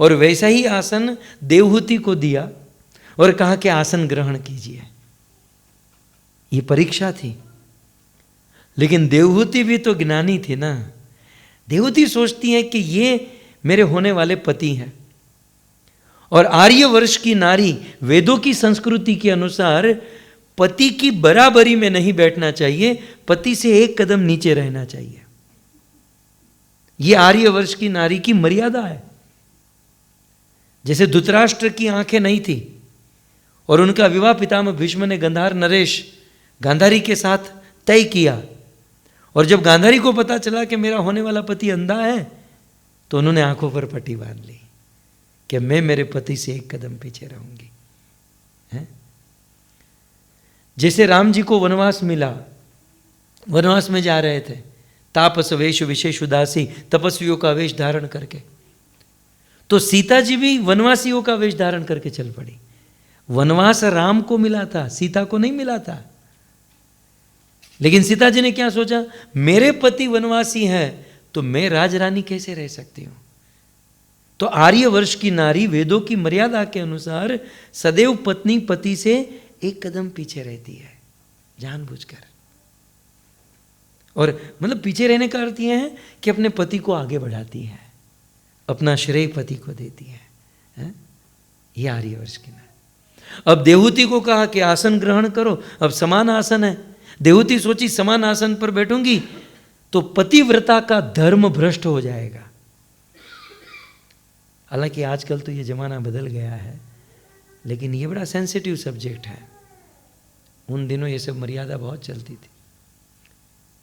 और वैसा ही आसन देवहूति को दिया और कहा कि आसन ग्रहण कीजिए। ये परीक्षा थी। लेकिन देवहूति भी तो ज्ञानी थी ना। देवहूति सोचती है कि ये मेरे होने वाले पति हैं और आर्यवर्ष की नारी वेदों की संस्कृति के अनुसार पति की बराबरी में नहीं बैठना चाहिए, पति से 1 कदम नीचे रहना चाहिए। ये आर्यवर्ष की नारी की मर्यादा है। जैसे धृतराष्ट्र की आंखें नहीं थी और उनका विवाह पितामह भीष्म ने गंधार नरेश गांधारी के साथ तय किया और जब गांधारी को पता चला कि मेरा होने वाला पति अंधा है तो उन्होंने आंखों पर पट्टी बांध ली कि मैं मेरे पति से 1 कदम पीछे रहूंगी। है? जैसे राम जी को वनवास मिला, वनवास में जा रहे थे, तापस वेश विशेष उदासी, तपस्वियों का वेश धारण करके, तो सीता जी भी वनवासियों का वेश धारण करके चल पड़ी। वनवास राम को मिला था, सीता को नहीं मिला था। लेकिन सीता जी ने क्या सोचा, मेरे पति वनवासी हैं तो मैं राजरानी कैसे रह सकती हूं? तो आर्यवर्ष की नारी वेदों की मर्यादा के अनुसार सदैव पत्नी पति से 1 कदम पीछे रहती है, जानबूझकर। और मतलब पीछे रहने का अर्थ यह है कि अपने पति को आगे बढ़ाती है, अपना श्रेय पति को देती है? ये आर्यवर्ष की नारी। अब देवहूति को कहा कि आसन ग्रहण करो, अब समान आसन है। देवहूति सोची समान आसन पर बैठूंगी तो पतिव्रता का धर्म भ्रष्ट हो जाएगा। हालांकि आजकल तो ये जमाना बदल गया है, लेकिन ये बड़ा सेंसिटिव सब्जेक्ट है। उन दिनों ये सब मर्यादा बहुत चलती थी,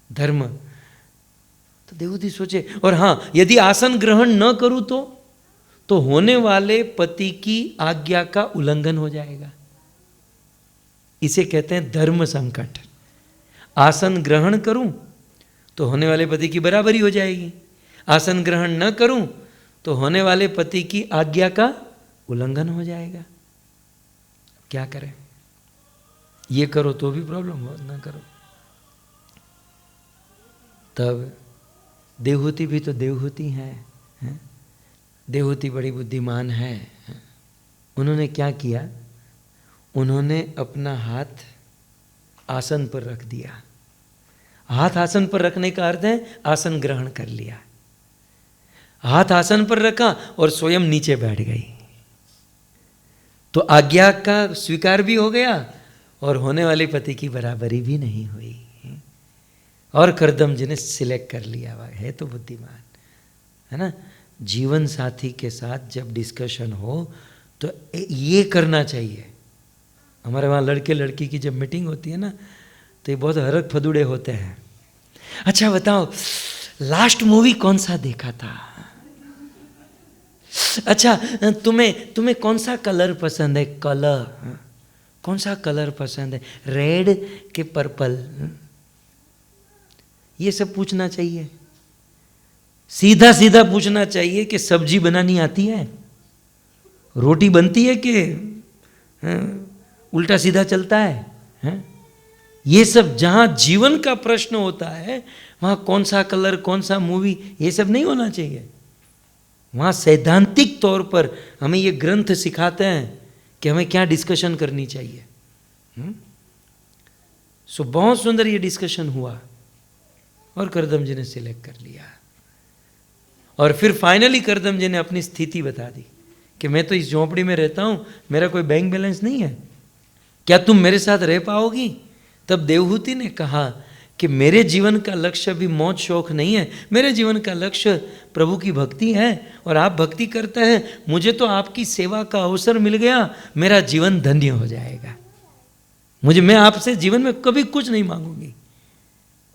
धर्म। तो देवहूति सोचे, और हाँ, यदि आसन ग्रहण न करूं तो होने वाले पति की आज्ञा का उल्लंघन हो जाएगा। इसे कहते हैं धर्म संकट। आसन ग्रहण करूं तो होने वाले पति की बराबरी हो जाएगी, आसन ग्रहण न करूं तो होने वाले पति की आज्ञा का उल्लंघन हो जाएगा। क्या करें? ये करो तो भी प्रॉब्लम हो, ना करो। तब देवहूति भी तो देवहूति है? देवहूति बड़ी बुद्धिमान है। उन्होंने क्या किया? उन्होंने अपना हाथ आसन पर रख दिया। हाथ आसन पर रखने का अर्थ है आसन ग्रहण कर लिया। हाथ आसन पर रखा और स्वयं नीचे बैठ गई, तो आज्ञा का स्वीकार भी हो गया और होने वाले पति की बराबरी भी नहीं हुई। और करदम जी ने सिलेक्ट कर लिया, है तो बुद्धिमान, है ना। जीवन साथी के साथ जब डिस्कशन हो तो ये करना चाहिए। हमारे वहाँ लड़के लड़की की जब मीटिंग होती है ना, तो ये बहुत हरक फदुड़े होते हैं। अच्छा बताओ लास्ट मूवी कौन सा देखा था? अच्छा तुम्हें कौन सा कलर पसंद है? कलर कौन सा कलर पसंद है, रेड के पर्पल? ये सब पूछना चाहिए। सीधा सीधा पूछना चाहिए कि सब्जी बनानी आती है, रोटी बनती है कि उल्टा सीधा चलता है? ये सब जहाँ जीवन का प्रश्न होता है वहाँ कौन सा कलर, कौन सा मूवी, ये सब नहीं होना चाहिए। वहाँ सैद्धांतिक तौर पर हमें ये ग्रंथ सिखाते हैं कि हमें क्या डिस्कशन करनी चाहिए। सो बहुत सुंदर ये डिस्कशन हुआ और करदम जी ने सिलेक्ट कर लिया। और फिर फाइनली करदम जी ने अपनी स्थिति बता दी कि मैं तो इस झोंपड़ी में रहता हूँ, मेरा कोई बैंक बैलेंस नहीं है, क्या तुम मेरे साथ रह पाओगी? तब देवहूति ने कहा कि मेरे जीवन का लक्ष्य भी मौज शौक नहीं है, मेरे जीवन का लक्ष्य प्रभु की भक्ति है और आप भक्ति करते हैं, मुझे तो आपकी सेवा का अवसर मिल गया, मेरा जीवन धन्य हो जाएगा। मैं आपसे जीवन में कभी कुछ नहीं मांगूंगी,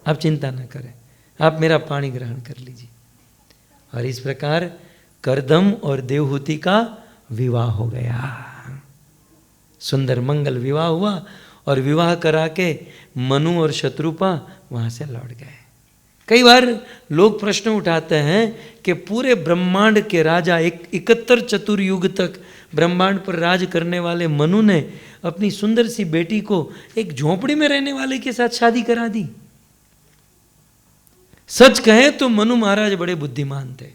आप चिंता न करें, आप मेरा पानी ग्रहण कर लीजिए। और इस प्रकार करदम और देवहूति का विवाह हो गया। सुंदर मंगल विवाह हुआ और विवाह करा के मनु और शत्रुपा वहाँ से लौट गए। कई बार लोग प्रश्न उठाते हैं कि पूरे ब्रह्मांड के राजा 71 चतुर्युग तक ब्रह्मांड पर राज करने वाले मनु ने अपनी सुंदर सी बेटी को एक झोंपड़ी में रहने वाले के साथ शादी करा दी। सच कहें तो मनु महाराज बड़े बुद्धिमान थे।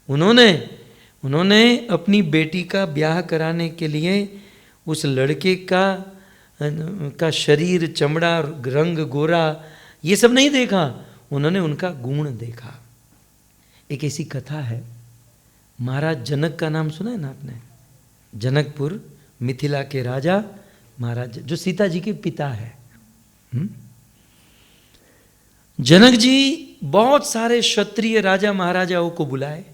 उन्होंने अपनी बेटी का ब्याह कराने के लिए उस लड़के का शरीर, चमड़ा, रंग, गोरा, ये सब नहीं देखा, उन्होंने उनका गुण देखा। एक ऐसी कथा है, महाराज जनक का नाम सुना है ना आपने? जनकपुर मिथिला के राजा महाराज, जो सीता जी के पिता है। जनक जी बहुत सारे क्षत्रिय राजा महाराजाओं को बुलाए,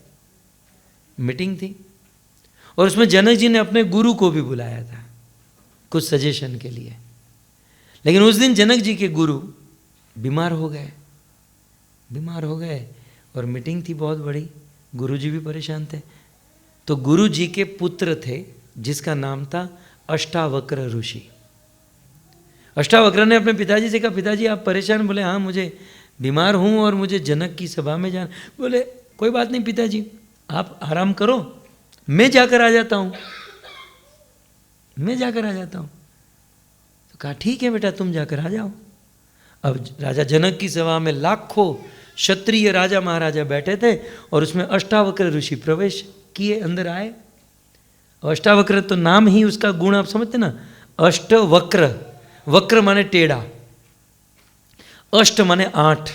मीटिंग थी, और उसमें जनक जी ने अपने गुरु को भी बुलाया था कुछ सजेशन के लिए। लेकिन उस दिन जनक जी के गुरु बीमार हो गए और मीटिंग थी बहुत बड़ी, गुरु जी भी परेशान थे। तो गुरु जी के पुत्र थे जिसका नाम था अष्टावक्र ऋषि। अष्टावक्र ने अपने पिताजी से कहा, पिताजी आप परेशान? बोले हाँ, मुझे बीमार हूँ और मुझे जनक की सभा में जाना। बोले कोई बात नहीं पिताजी, आप आराम करो, मैं जाकर आ जाता हूँ। तो कहा ठीक है बेटा, तुम जाकर आ जाओ। अब राजा जनक की सभा में लाखों क्षत्रिय राजा महाराजा बैठे थे और उसमें अष्टावक्र ऋषि प्रवेश किए, अंदर आए। अष्टावक्र तो नाम ही उसका गुण आप समझते ना, अष्टवक्र, वक्र माने टेढ़ा, अष्ट माने 8,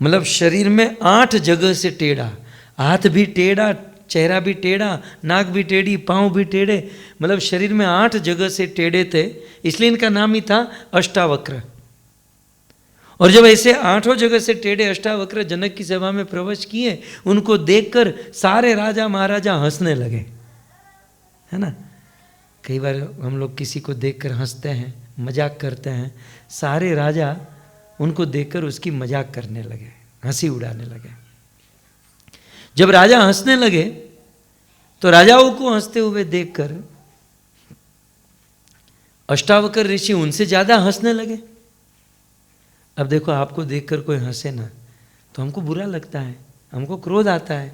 मतलब शरीर में 8 जगह से टेढ़ा, हाथ भी टेढ़ा, चेहरा भी टेढ़ा, नाक भी टेढ़ी, पाँव भी टेढ़े, मतलब शरीर में 8 जगह से टेढ़े थे, इसलिए इनका नाम ही था अष्टावक्र। और जब ऐसे 8 जगह से टेढ़े अष्टावक्र जनक की सभा में प्रवेश किए, उनको देखकर सारे राजा महाराजा हंसने लगे, है ना। कई बार हम लोग किसी को देखकर हंसते हैं, मजाक करते हैं, सारे राजा उनको देखकर उसकी मजाक करने लगे, हंसी उड़ाने लगे। जब राजा हंसने लगे तो राजाओं को हंसते हुए देखकर अष्टावक्र ऋषि उनसे ज़्यादा हंसने लगे। अब देखो, आपको देखकर कोई हंसे ना तो हमको बुरा लगता है, हमको क्रोध आता है,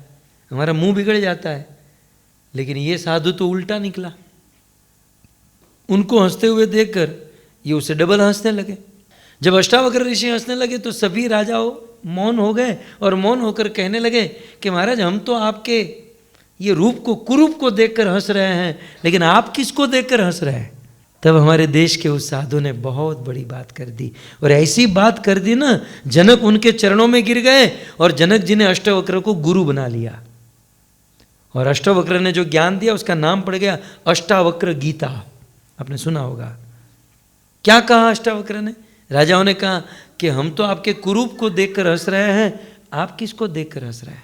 हमारा मुंह बिगड़ जाता है। लेकिन ये साधु तो उल्टा निकला, उनको हंसते हुए देखकर ये उससे डबल हंसने लगे। जब अष्टावक्र ऋषि हंसने लगे तो सभी राजाओं मौन हो गए और मौन होकर कहने लगे कि महाराज हम तो आपके ये रूप को, कुरूप को देखकर हंस रहे हैं, लेकिन आप किसको देखकर हंस रहे हैं? तब हमारे देश के उस साधु ने बहुत बड़ी बात कर दी, और ऐसी बात कर दी ना, जनक उनके चरणों में गिर गए और जनक जी ने अष्टावक्र को गुरु बना लिया। और अष्टावक्र ने जो ज्ञान दिया उसका नाम पड़ गया अष्टावक्र गीता। आपने सुना होगा। क्या कहा अष्टावक्र ने? राजाओं ने कहा कि हम तो आपके कुरूप को देखकर हंस रहे हैं, आप किसको देखकर हंस रहे हैं?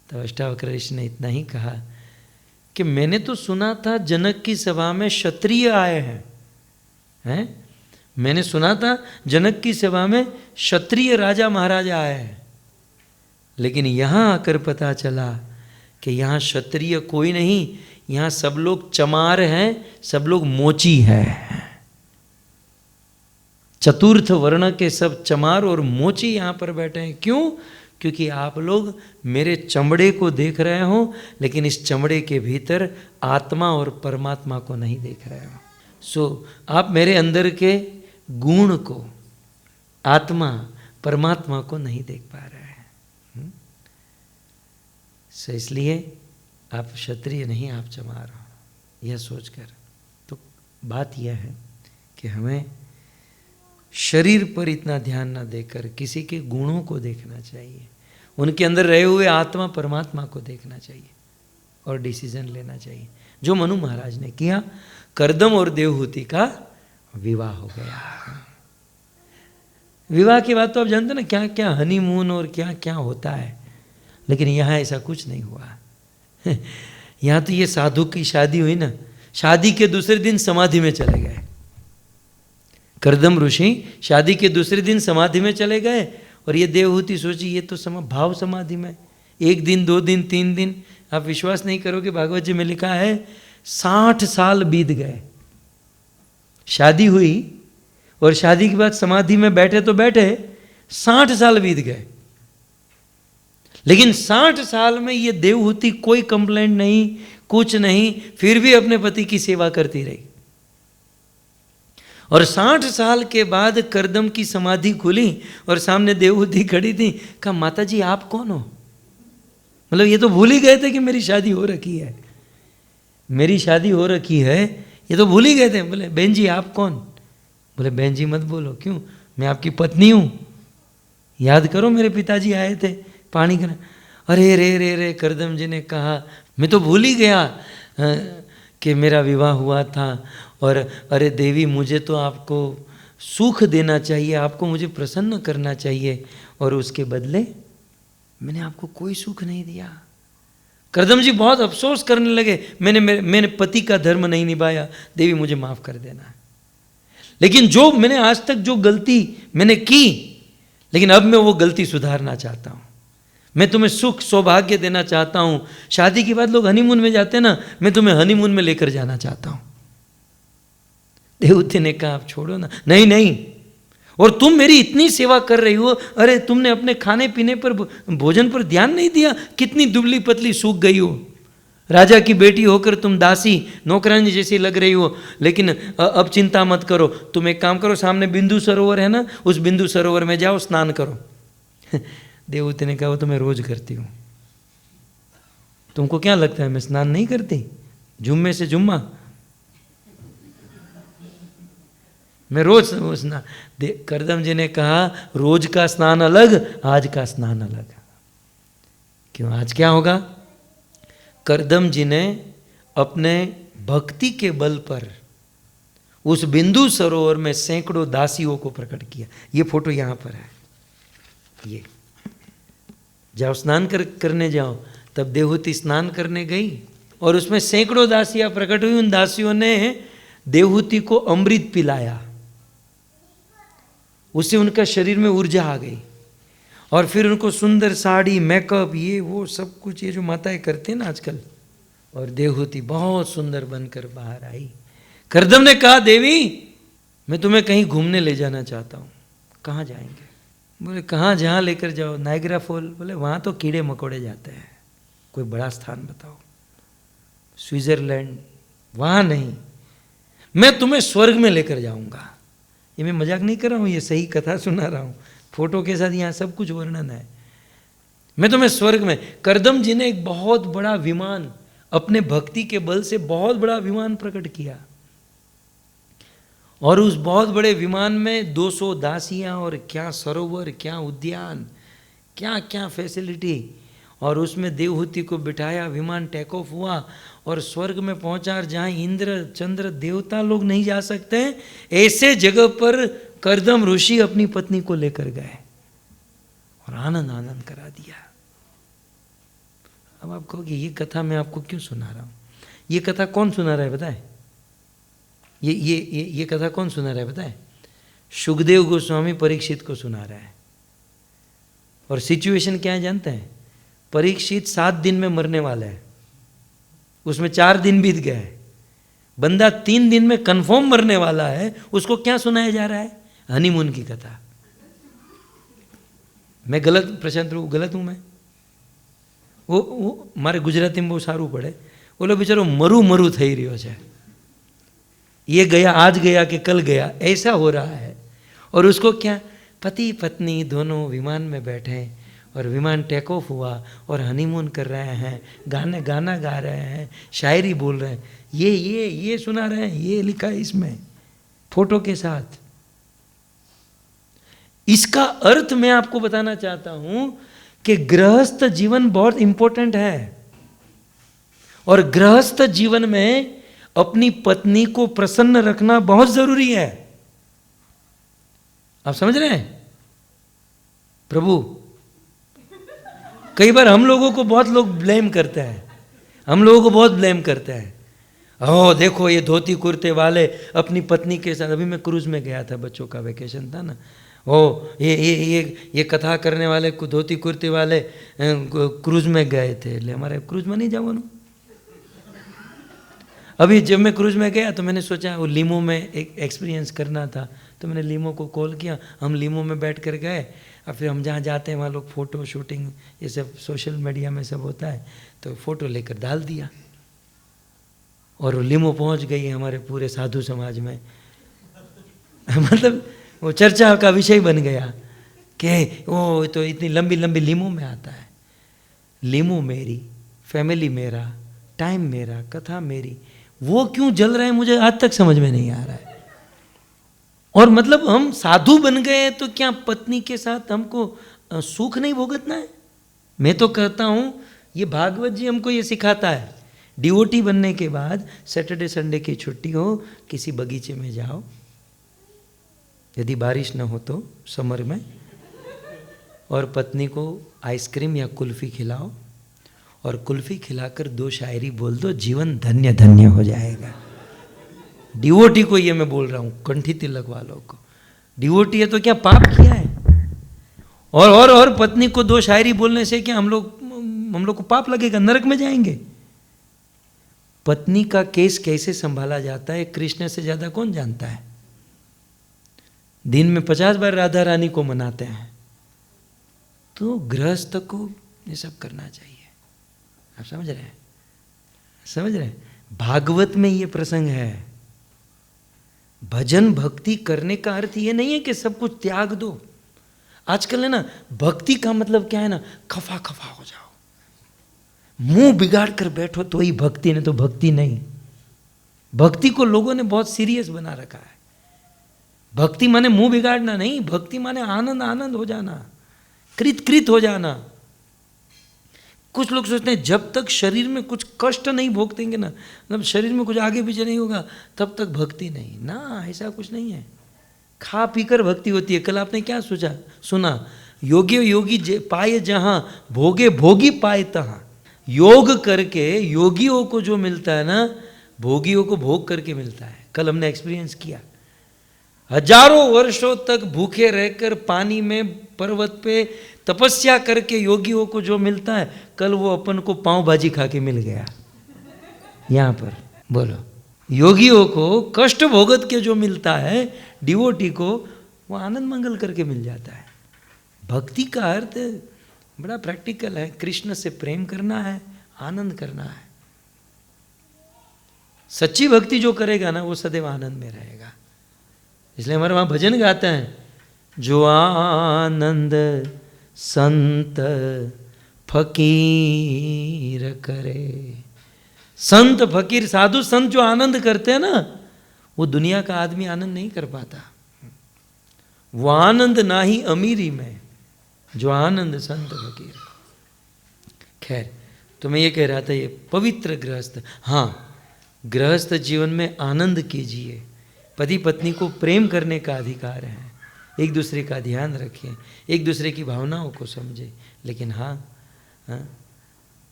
तो अष्टावक्र ऋषि ने इतना ही कहा कि मैंने तो सुना था जनक की सभा में क्षत्रिय आए हैं, मैंने सुना था जनक की सभा में क्षत्रिय राजा महाराजा आए हैं, लेकिन यहाँ आकर पता चला कि यहाँ क्षत्रिय कोई नहीं, यहाँ सब लोग चमार हैं, सब लोग मोची हैं। चतुर्थ वर्ण के सब चमार और मोची यहाँ पर बैठे हैं। क्यों? क्योंकि आप लोग मेरे चमड़े को देख रहे हो, लेकिन इस चमड़े के भीतर आत्मा और परमात्मा को नहीं देख रहे हो। सो आप मेरे अंदर के गुण को, आत्मा परमात्मा को नहीं देख पा रहे हैं। सो इसलिए आप क्षत्रिय नहीं, आप चमार हो, यह सोचकर। तो बात यह है कि हमें शरीर पर इतना ध्यान न देकर किसी के गुणों को देखना चाहिए, उनके अंदर रहे हुए आत्मा परमात्मा को देखना चाहिए और डिसीजन लेना चाहिए, जो मनु महाराज ने किया। कर्दम और देवहूति का विवाह हो गया। विवाह की बात तो आप जानते ना, क्या क्या हनीमून और क्या क्या होता है, लेकिन यहाँ ऐसा कुछ नहीं हुआ। यहाँ तो ये साधु की शादी हुई ना, शादी के दूसरे दिन समाधि में चले गए। कर्दम ऋषि शादी के दूसरे दिन समाधि में चले गए, और ये देवहूति सोची ये तो भाव समाधि में 1 दिन 2 दिन 3 दिन, आप विश्वास नहीं करोगे, भागवत जी में लिखा है 60 साल बीत गए। शादी हुई और शादी के बाद समाधि में बैठे तो बैठे, 60 साल बीत गए। लेकिन 60 साल में ये देवहूति कोई कंप्लेंट नहीं, कुछ नहीं, फिर भी अपने पति की सेवा करती रही। और 60 साल के बाद कर्दम की समाधि खुली और सामने देवहूति खड़ी थी। कहा, माता जी आप कौन हो? मतलब ये तो भूल ही गए थे कि मेरी शादी हो रखी है, मेरी शादी हो रखी है, ये तो भूल ही गए थे। बोले बहन जी आप कौन? बोले बहन जी मत बोलो। क्यों? मैं आपकी पत्नी हूँ, याद करो मेरे पिताजी आए थे पानी करने। अरे रे रे रे, कर्दम जी ने कहा मैं तो भूल ही गया कि मेरा विवाह हुआ था, और अरे देवी मुझे तो आपको सुख देना चाहिए, आपको मुझे प्रसन्न करना चाहिए, और उसके बदले मैंने आपको कोई सुख नहीं दिया। कर्दम जी बहुत अफसोस करने लगे, मैंने पति का धर्म नहीं निभाया, देवी मुझे माफ़ कर देना। लेकिन जो मैंने आज तक जो गलती मैंने की, लेकिन अब मैं वो गलती सुधारना चाहता हूँ। मैं तुम्हें सुख सौभाग्य देना चाहता हूँ। शादी के बाद लोग हनीमून में जाते हैं ना, मैं तुम्हें हनीमून में लेकर जाना चाहता हूँ। देवहूति ने कहा आप छोड़ो ना। नहीं नहीं, और तुम मेरी इतनी सेवा कर रही हो, अरे तुमने अपने खाने पीने पर, भोजन पर ध्यान नहीं दिया, कितनी दुबली पतली सूख गई हो। राजा की बेटी होकर तुम दासी नौकरानी जैसी लग रही हो। लेकिन अब चिंता मत करो, तुम एक काम करो, सामने बिंदु सरोवर है ना, उस बिंदु सरोवर में जाओ, स्नान करो। देवहूति ने कहा वो तो मैं रोज करती हूँ, तुमको क्या लगता है मैं स्नान नहीं करती? जुम्मे से जुम्मा मैं रोज स्नान। कर्दम जी ने कहा रोज का स्नान अलग, आज का स्नान अलग। क्यों? आज क्या होगा? कर्दम जी ने अपने भक्ति के बल पर उस बिंदु सरोवर में सैकड़ों दासियों को प्रकट किया। ये फोटो यहाँ पर है, ये जाओ स्नान करने जाओ। तब देवहूति स्नान करने गई और उसमें सैकड़ों दासियां प्रकट हुई। उन दासियों ने देवहूति को अमृत पिलाया, उससे उनका शरीर में ऊर्जा आ गई, और फिर उनको सुंदर साड़ी, मेकअप, ये वो सब कुछ, ये जो माताएं करती हैं ना आजकल, और देवहूति बहुत सुंदर बनकर बाहर आई। कर्दम ने कहा देवी मैं तुम्हें कहीं घूमने ले जाना चाहता हूँ। कहाँ जाएंगे? बोले कहाँ, जहाँ लेकर जाओ। Niagara fall. बोले वहाँ तो कीड़े मकोड़े जाते हैं, कोई बड़ा स्थान बताओ। स्विट्जरलैंड? वहाँ नहीं, मैं तुम्हें स्वर्ग में लेकर जाऊँगा। ये मैं मजाक नहीं कर रहा हूँ, ये सही कथा सुना रहा हूँ, फोटो के साथ यहाँ सब कुछ वर्णन है। मैं तुम्हें स्वर्ग में। कर्दम जी ने एक बहुत बड़ा विमान, अपने भक्ति के बल से बहुत बड़ा विमान प्रकट किया, और उस बहुत बड़े विमान में 200 दासियां, और क्या सरोवर, क्या उद्यान, क्या क्या फैसिलिटी, और उसमें देवहूति को बिठाया। विमान टेक ऑफ हुआ और स्वर्ग में पहुंचा, जहाँ इंद्र चंद्र देवता लोग नहीं जा सकते, ऐसे जगह पर करदम ऋषि अपनी पत्नी को लेकर गए और आनंद आनंद करा दिया। अब आप कहोगे ये कथा मैं आपको क्यों सुना रहा हूं? ये कथा कौन सुना रहा है बताए? ये कथा कौन सुना रहा है बताए? सुखदेव गोस्वामी परीक्षित को सुना रहा है। और सिचुएशन क्या है जानते हैं? परीक्षित 7 दिन में मरने वाला है, उसमें 4 दिन बीत गए, बंदा 3 दिन में कंफर्म मरने वाला है, उसको क्या सुनाया जा रहा है? हनीमून की कथा। मैं गलत प्रशांत गलत हूं मैं? वो मारे गुजराती में बहुत सारू पड़े, बोलो बेचारो मरू मरू થઈ રહ્યો છે, ये गया आज गया कि कल गया, ऐसा हो रहा है। और उसको क्या, पति पत्नी दोनों विमान में बैठे और विमान टेक ऑफ हुआ और हनीमून कर रहे हैं, गाना गा रहे हैं, शायरी बोल रहे हैं, ये सुना रहे हैं, ये लिखा है इसमें फोटो के साथ। इसका अर्थ मैं आपको बताना चाहता हूं कि गृहस्थ जीवन बहुत इंपॉर्टेंट है और गृहस्थ जीवन में अपनी पत्नी को प्रसन्न रखना बहुत जरूरी है। आप समझ रहे हैं? प्रभु, कई बार हम लोगों को बहुत लोग ब्लेम करते हैं, हम लोगों को बहुत ब्लेम करते हैं, ओह देखो ये धोती कुर्ते वाले अपनी पत्नी के साथ। अभी मैं क्रूज में गया था, बच्चों का वेकेशन था ना, ओ ये कथा करने वाले धोती कुर्ते वाले क्रूज में गए थे। ले हमारे क्रूज में नहीं जाओ ना। अभी जब मैं क्रूज में गया तो मैंने सोचा वो लीमो में एक एक्सपीरियंस करना था, तो मैंने लीमो को कॉल किया। हम लीमो में बैठ कर गए और फिर हम जहाँ जाते हैं वहाँ लोग फ़ोटो शूटिंग ये सब सोशल मीडिया में सब होता है, तो फ़ोटो लेकर डाल दिया और वो लीमो पहुँच गई हमारे पूरे साधु समाज में। मतलब वो चर्चा का विषय बन गया कि वो तो इतनी लंबी लंबी लीमो में आता है। लीमो मेरी, फैमिली मेरा, टाइम मेरा, कथा मेरी, वो क्यों जल रहा है मुझे आज तक समझ में नहीं आ रहा है। और मतलब हम साधु बन गए तो क्या पत्नी के साथ हमको सुख नहीं भोगतना है? मैं तो कहता हूं ये भागवत जी हमको ये सिखाता है, डिवोटी बनने के बाद सैटरडे संडे की छुट्टी हो, किसी बगीचे में जाओ, यदि बारिश न हो तो समर में, और पत्नी को आइसक्रीम या कुल्फी खिलाओ और कुल्फी खिलाकर 2 शायरी बोल दो, जीवन धन्य धन्य हो जाएगा। डिवोटी को ये मैं बोल रहा हूँ, कंठी तिलक वालों को। डिवोटी है तो क्या पाप किया है? और पत्नी को 2 शायरी बोलने से क्या हम लोग को पाप लगेगा, नरक में जाएंगे? पत्नी का केस कैसे संभाला जाता है कृष्ण से ज्यादा कौन जानता है? दिन में 50 बार राधा रानी को मनाते हैं, तो गृहस्थ को ये सब करना चाहिए। आप समझ रहे हैं? समझ रहे हैं? भागवत में ये प्रसंग है। भजन भक्ति करने का अर्थ ये नहीं है कि सब कुछ त्याग दो। आजकल है ना, भक्ति का मतलब क्या है ना, खफा खफा हो जाओ, मुंह बिगाड़ कर बैठो तो ही भक्ति, नहीं तो भक्ति नहीं। भक्ति को लोगों ने बहुत सीरियस बना रखा है। भक्ति माने मुंह बिगाड़ना नहीं, भक्ति माने आनंद आनंद हो जाना, कृत कृत हो जाना। कुछ लोग सोचते हैं जब तक शरीर में कुछ कष्ट नहीं भोगतेंगे ना, मतलब शरीर में कुछ आगे पीछे नहीं होगा, तब तक भक्ति नहीं ना। ऐसा कुछ नहीं है। खा पीकर भक्ति होती है। कल आपने क्या सुना? योगी योगी पाए जहां, भोगे भोगी पाए तहां। योग करके योगियों को जो मिलता है ना, भोगियों को भोग करके मिलता है। कल हमने एक्सपीरियंस किया। हजारों वर्षों तक भूखे रहकर पानी में पर्वत पे तपस्या करके योगियों को जो मिलता है, कल वो अपन को पाव भाजी खा के मिल गया यहाँ पर। बोलो, योगियों को कष्ट भोगत के जो मिलता है, डिवोटी को वो आनंद मंगल करके मिल जाता है। भक्ति का अर्थ बड़ा प्रैक्टिकल है। कृष्ण से प्रेम करना है, आनंद करना है। सच्ची भक्ति जो करेगा ना, वो सदैव आनंद में रहेगा। इसलिए हमारे वहाँ भजन गाते हैं, जो आनंद संत फकीर करे। संत फकीर साधु संत जो आनंद करते हैं ना, वो दुनिया का आदमी आनंद नहीं कर पाता। वो आनंद ना ही अमीरी में, जो आनंद संत फकीर। खैर, तो मैं ये कह रहा था, ये पवित्र गृहस्थ, हाँ गृहस्थ जीवन में आनंद कीजिए, पति पत्नी को प्रेम करने का अधिकार है, एक दूसरे का ध्यान रखें, एक दूसरे की भावनाओं को समझे, लेकिन हाँ,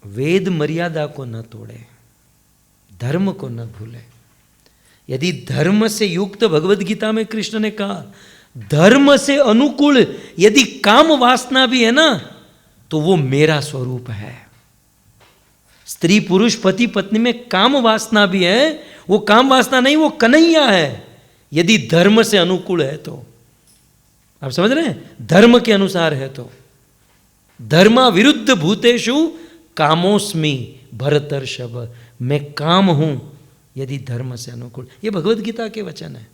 वेद मर्यादा को न तोड़े, धर्म को न भूले। यदि धर्म से युक्त, भगवद गीता में कृष्ण ने कहा, धर्म से अनुकूल यदि काम वासना भी है ना, तो वो मेरा स्वरूप है। स्त्री पुरुष पति पत्नी में काम वासना भी है, वो काम वासना नहीं, वो कन्हैया है, यदि धर्म से अनुकूल है तो। आप समझ रहे हैं? धर्म के अनुसार है तो। धर्म विरुद्ध भूतेषु कामोस्मि भरतर्षभ, मैं काम हूं यदि धर्म से अनुकूल। ये भगवद गीता के वचन है।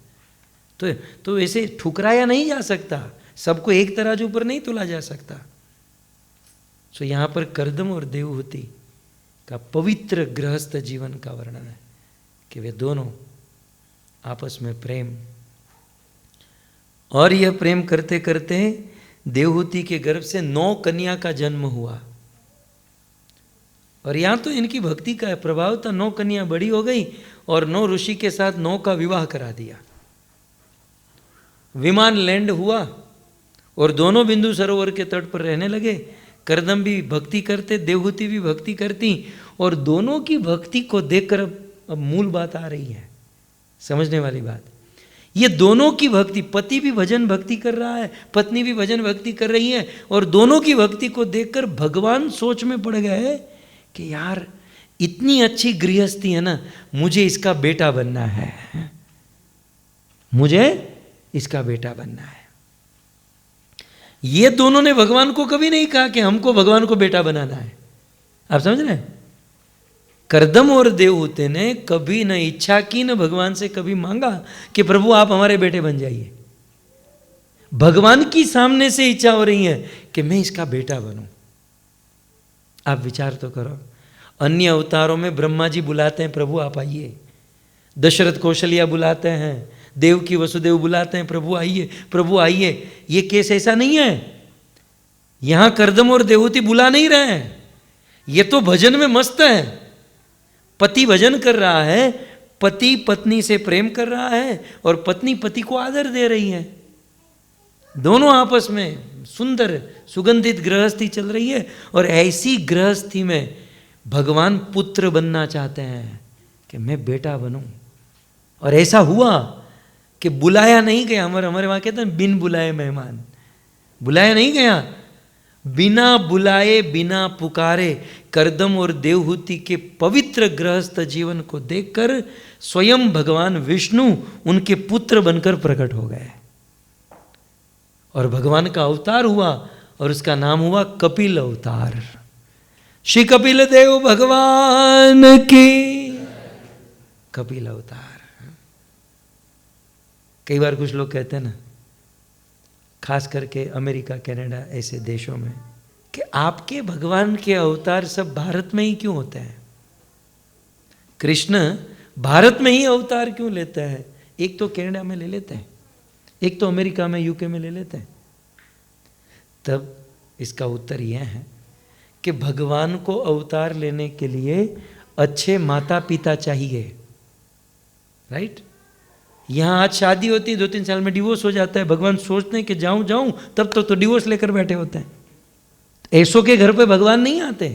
तो ऐसे ठुकराया नहीं जा सकता, सबको एक तराजू पर नहीं तोला जा सकता। सो यहां पर कर्दम और देवहूति का पवित्र गृहस्थ जीवन का वर्णन है कि वे दोनों आपस में प्रेम, और यह प्रेम करते करते देवहूति के गर्भ से 9 कन्या का जन्म हुआ। और यहां तो इनकी भक्ति का प्रभाव था, 9 कन्या बड़ी हो गई और 9 ऋषि के साथ 9 का विवाह करा दिया। विमान लैंड हुआ और दोनों बिंदु सरोवर के तट पर रहने लगे। कर्दम भी भक्ति करते, देवहूति भी भक्ति करती, और दोनों की भक्ति को देखकर अब मूल बात आ रही है, समझने वाली बात। ये दोनों की भक्ति, पति भी भजन भक्ति कर रहा है, पत्नी भी भजन भक्ति कर रही है, और दोनों की भक्ति को देखकर भगवान सोच में पड़ गए कि यार इतनी अच्छी गृहस्थी है ना, मुझे इसका बेटा बनना है, मुझे इसका बेटा बनना है। ये दोनों ने भगवान को कभी नहीं कहा कि हमको भगवान को बेटा बनाना है। आप समझ रहे हैं? कर्दम और देवहूति ने कभी न इच्छा की, न भगवान से कभी मांगा कि प्रभु आप हमारे बेटे बन जाइए। भगवान की सामने से इच्छा हो रही है कि मैं इसका बेटा बनूं। आप विचार तो करो, अन्य अवतारों में ब्रह्मा जी बुलाते हैं प्रभु आप आइए, दशरथ कौशल्या बुलाते हैं, देव की वसुदेव बुलाते हैं प्रभु आइए, प्रभु आइए। ये केस ऐसा नहीं है। यहां कर्दम और देवहूति बुला नहीं रहे हैं, ये तो भजन में मस्त है। पति भजन कर रहा है, पति पत्नी से प्रेम कर रहा है, और पत्नी पति को आदर दे रही है। दोनों आपस में सुंदर सुगंधित गृहस्थी चल रही है। और ऐसी गृहस्थी में भगवान पुत्र बनना चाहते हैं कि मैं बेटा बनूं। और ऐसा हुआ कि बुलाया नहीं गया, हमारे वहां कहते हैं बिन बुलाए मेहमान, बुलाया नहीं गया, बिना बुलाए बिना पुकारे कर्दम और देवहूति के पवित्र गृहस्थ जीवन को देखकर स्वयं भगवान विष्णु उनके पुत्र बनकर प्रकट हो गए, और भगवान का अवतार हुआ, और उसका नाम हुआ कपिल अवतार। श्री कपिल देव भगवान की कपिल अवतार। कई बार कुछ लोग कहते हैं ना, खास करके अमेरिका कनाडा ऐसे देशों में, कि आपके भगवान के अवतार सब भारत में ही क्यों होते हैं? कृष्ण भारत में ही अवतार क्यों लेते हैं? एक तो कनाडा में ले लेते हैं, एक तो अमेरिका में यूके में ले लेते हैं। तब इसका उत्तर यह है कि भगवान को अवतार लेने के लिए अच्छे माता पिता चाहिए, राइट? यहाँ आज शादी होती है, 2-3 साल में डिवोर्स हो जाता है, भगवान सोचते हैं कि जाऊं जाऊं, तब तक तो डिवोर्स लेकर बैठे होते हैं। ऐसों के घर पे भगवान नहीं आते।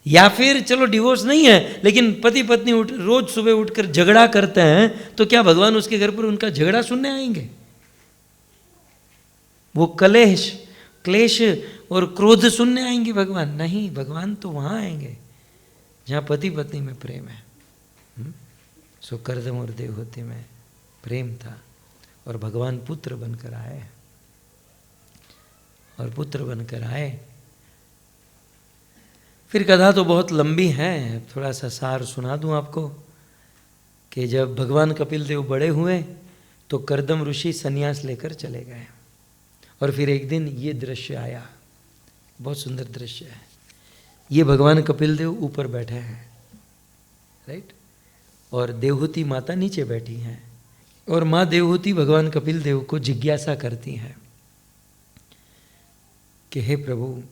या फिर चलो डिवोर्स नहीं है, लेकिन पति पत्नी रोज सुबह उठकर झगड़ा करते हैं, तो क्या भगवान उसके घर पर उनका झगड़ा सुनने आएंगे? वो कलेश क्लेश और क्रोध सुनने आएंगे भगवान? नहीं, भगवान तो वहां आएंगे जहां पति पत्नी में प्रेम है। सो कर्दम और देवहूति में प्रेम था, और भगवान पुत्र बनकर आए, और पुत्र बनकर आए। फिर कथा तो बहुत लंबी है, थोड़ा सा सार सुना दूं आपको कि जब भगवान कपिल देव बड़े हुए तो कर्दम ऋषि संन्यास लेकर चले गए, और फिर एक दिन ये दृश्य आया, बहुत सुंदर दृश्य है। ये भगवान कपिल देव ऊपर बैठे हैं, राइट, और देवहूति माता नीचे बैठी हैं, और माँ देवहूति भगवान कपिल देव को जिज्ञासा करती हैं कि हे प्रभु,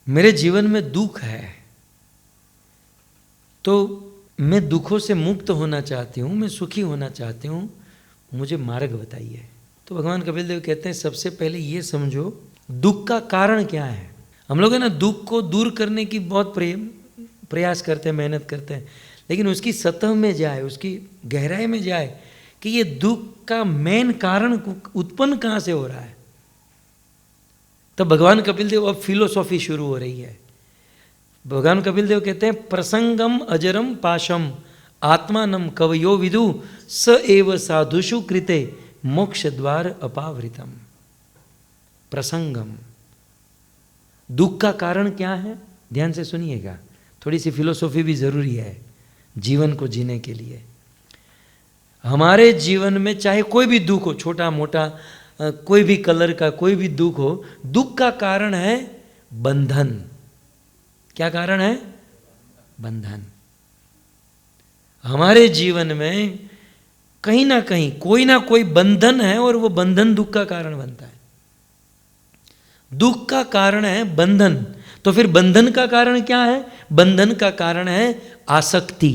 मेरे जीवन में दुख है, तो मैं दुखों से मुक्त होना चाहती हूँ, मैं सुखी होना चाहती हूँ, मुझे मार्ग बताइए। तो भगवान कपिल देव कहते हैं सबसे पहले ये समझो दुख का कारण क्या है। हम लोग है ना दुख को दूर करने की बहुत प्रयास करते हैं, मेहनत करते हैं, लेकिन उसकी सतह में जाए, उसकी गहराई में जाए कि ये दुख का मेन कारण उत्पन्न कहाँ से हो रहा है। तो भगवान कपिल देव अब फिलोसॉफी शुरू हो रही है। भगवान कपिल देव कहते हैं प्रसंगम अजरम पाशम आत्मानम कवयो विदु स एव साधुषु कृते मोक्ष द्वार अपावृतम। प्रसंगम, दुख का कारण क्या है, ध्यान से सुनिएगा, थोड़ी सी फिलोसॉफी भी जरूरी है जीवन को जीने के लिए। हमारे जीवन में चाहे कोई भी दुख हो, छोटा मोटा, कोई भी कलर का कोई भी दुख हो, दुख का कारण है बंधन। क्या कारण है? बंधन। हमारे जीवन में कहीं ना कोई बंधन है और वो बंधन दुख का कारण बनता है। दुख का कारण है बंधन। तो फिर बंधन का कारण क्या है? बंधन का कारण है आसक्ति,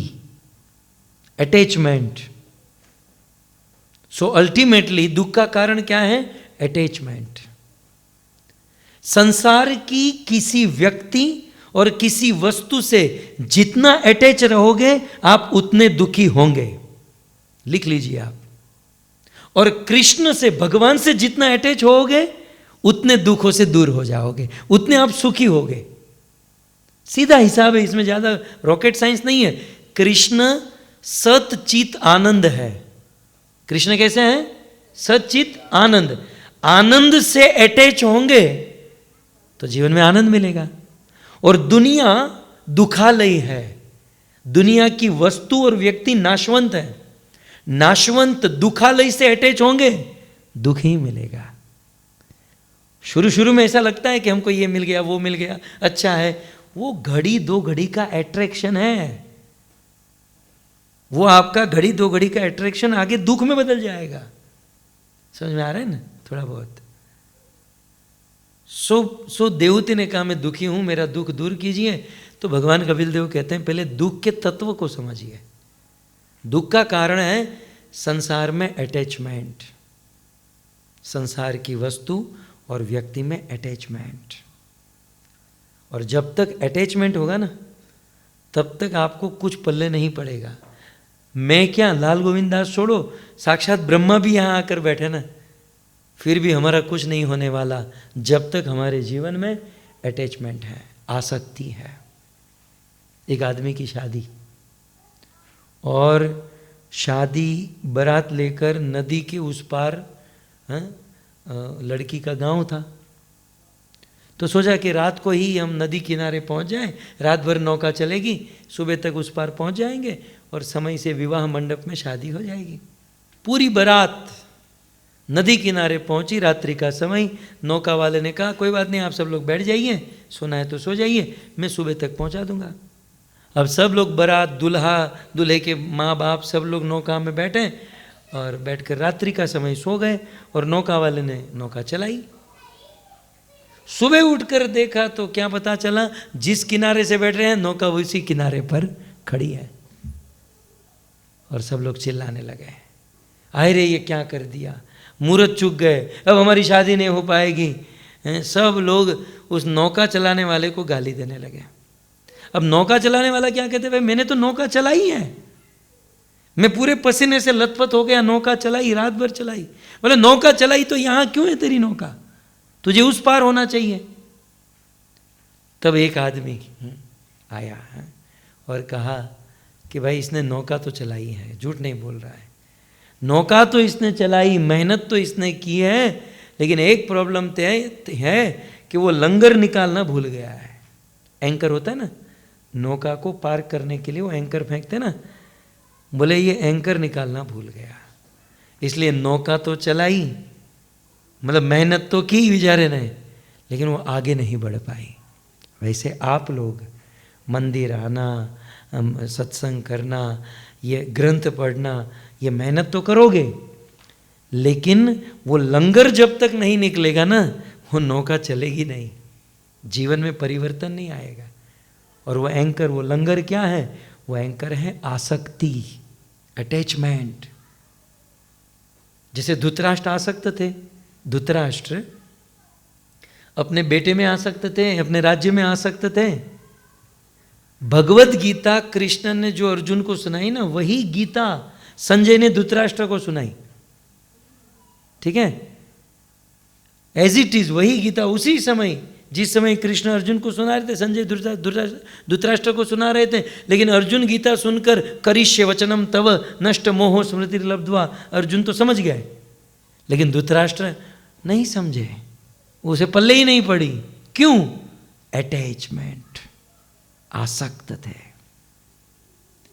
अटैचमेंट। सो अल्टीमेटली दुख का कारण क्या है? अटैचमेंट। संसार की किसी व्यक्ति और किसी वस्तु से जितना अटैच रहोगे आप उतने दुखी होंगे, लिख लीजिए आप। और कृष्ण से, भगवान से जितना अटैच होगे उतने दुखों से दूर हो जाओगे, उतने आप सुखी होगे। सीधा हिसाब है, इसमें ज्यादा रॉकेट साइंस नहीं है। कृष्ण सत चित आनंद है। कृष्ण कैसे हैं? सत चित आनंद। आनंद से अटैच होंगे तो जीवन में आनंद मिलेगा। और दुनिया दुखालय है। दुनिया की वस्तु और व्यक्ति नाशवंत है। नाशवंत दुखालय से अटैच होंगे, दुख ही मिलेगा। शुरू में ऐसा लगता है कि हमको ये मिल गया, वो मिल गया, अच्छा है। वो घड़ी दो घड़ी का अट्रैक्शन है। वो आपका घड़ी दो घड़ी का अट्रैक्शन आगे दुख में बदल जाएगा। समझ में आ रहा है ना थोड़ा बहुत? सो देवती ने कहा मैं दुखी हूं, मेरा दुख दूर कीजिए। तो भगवान कपिल देव कहते हैं पहले दुख के तत्व को समझिए। दुख का कारण है संसार में अटैचमेंट, संसार की वस्तु और व्यक्ति में अटैचमेंट। और जब तक अटैचमेंट होगा ना तब तक आपको कुछ पल्ले नहीं पड़ेगा। मैं क्या, लाल गोविंद दास छोड़ो, साक्षात ब्रह्मा भी यहाँ आकर बैठे ना, फिर भी हमारा कुछ नहीं होने वाला जब तक हमारे जीवन में अटैचमेंट है, आसक्ति है। एक आदमी की शादी, और शादी बारात लेकर नदी के उस पार लड़की का गांव था। तो सोचा कि रात को ही हम नदी किनारे पहुंच जाएं, रात भर नौका चलेगी, सुबह तक उस पार पहुंच जाएंगे और समय से विवाह मंडप में शादी हो जाएगी। पूरी बारात नदी किनारे पहुंची, रात्रि का समय। नौका वाले ने कहा कोई बात नहीं, आप सब लोग बैठ जाइए, सोना है तो सो जाइए, मैं सुबह तक पहुंचा दूंगा। अब सब लोग बारात, दूल्हा, दूल्हे के माँ बाप, सब लोग नौका में बैठे और बैठकर रात्रि का समय सो गए। और नौका वाले ने नौका चलाई। सुबह उठकर देखा तो क्या पता चला, जिस किनारे से बैठ रहे हैं नौका उसी किनारे पर खड़ी है। और सब लोग चिल्लाने लगे, आए रे ये क्या कर दिया, मुहूर्त चूक गए, अब हमारी शादी नहीं हो पाएगी। सब लोग उस नौका चलाने वाले को गाली देने लगे। अब नौका चलाने वाला क्या कहते, भाई मैंने तो नौका चलाई है, मैं पूरे पसीने से लथपथ हो गया, नौका चलाई, रात भर चलाई। बोले नौका चलाई तो यहाँ क्यों है तेरी नौका, तुझे उस पार होना चाहिए। तब एक आदमी आया और कहा कि भाई इसने नौका तो चलाई है, झूठ नहीं बोल रहा है, नौका तो इसने चलाई, मेहनत तो इसने की है, लेकिन एक प्रॉब्लम है कि वो लंगर निकालना भूल गया है। एंकर होता है ना, नौका को पार करने के लिए वो एंकर फेंकते ना, बोले ये एंकर निकालना भूल गया, इसलिए नौका तो चलाई, मतलब मेहनत तो की बेचारे ने, लेकिन वो आगे नहीं बढ़ पाई। वैसे आप लोग मंदिर आना, सत्संग करना, ये ग्रंथ पढ़ना, ये मेहनत तो करोगे, लेकिन वो लंगर जब तक नहीं निकलेगा ना, वो नौका चलेगी नहीं, जीवन में परिवर्तन नहीं आएगा। और वो एंकर, वो लंगर क्या है, वो एंकर है आसक्ति, अटैचमेंट। जैसे धृतराष्ट्र आसक्त थे, धृतराष्ट्र अपने बेटे में आसक्त थे, अपने राज्य में आसक्त थे। भगवत गीता कृष्ण ने जो अर्जुन को सुनाई ना, वही गीता संजय ने धृतराष्ट्र को सुनाई। ठीक है, एज इट इज वही गीता उसी समय, जिस समय कृष्ण अर्जुन को सुना रहे थे, संजय धृतराष्ट्र को सुना रहे थे। लेकिन अर्जुन गीता सुनकर करिष्य वचनम तव नष्ट मोहो स्मृति लब्ध्वा, अर्जुन तो समझ गए, लेकिन धृतराष्ट्र नहीं समझे, उसे पल्ले ही नहीं पड़ी। क्यों? अटैचमेंट, आसक्त थे।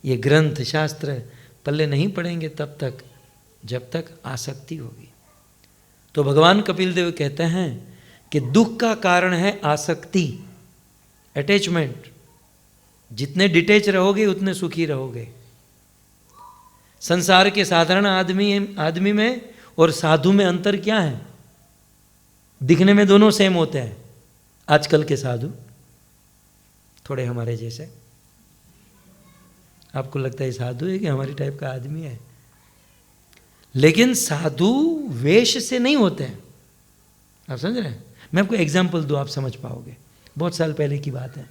ये ग्रंथ शास्त्र पल्ले नहीं पड़ेंगे तब तक जब तक आसक्ति होगी। तो भगवान कपिल देव कहते हैं कि दुख का कारण है आसक्ति, अटैचमेंट। जितने डिटेच रहोगे उतने सुखी रहोगे। संसार के साधारण आदमी में और साधु में अंतर क्या है? दिखने में दोनों सेम होते हैं। आजकल के साधु थोड़े हमारे जैसे, आपको लगता है साधु है कि हमारी टाइप का आदमी है, लेकिन साधु वेश से नहीं होते हैं। आप समझ रहे हैं? मैं आपको एग्जाम्पल दूँ, आप समझ पाओगे। बहुत साल पहले की बात है।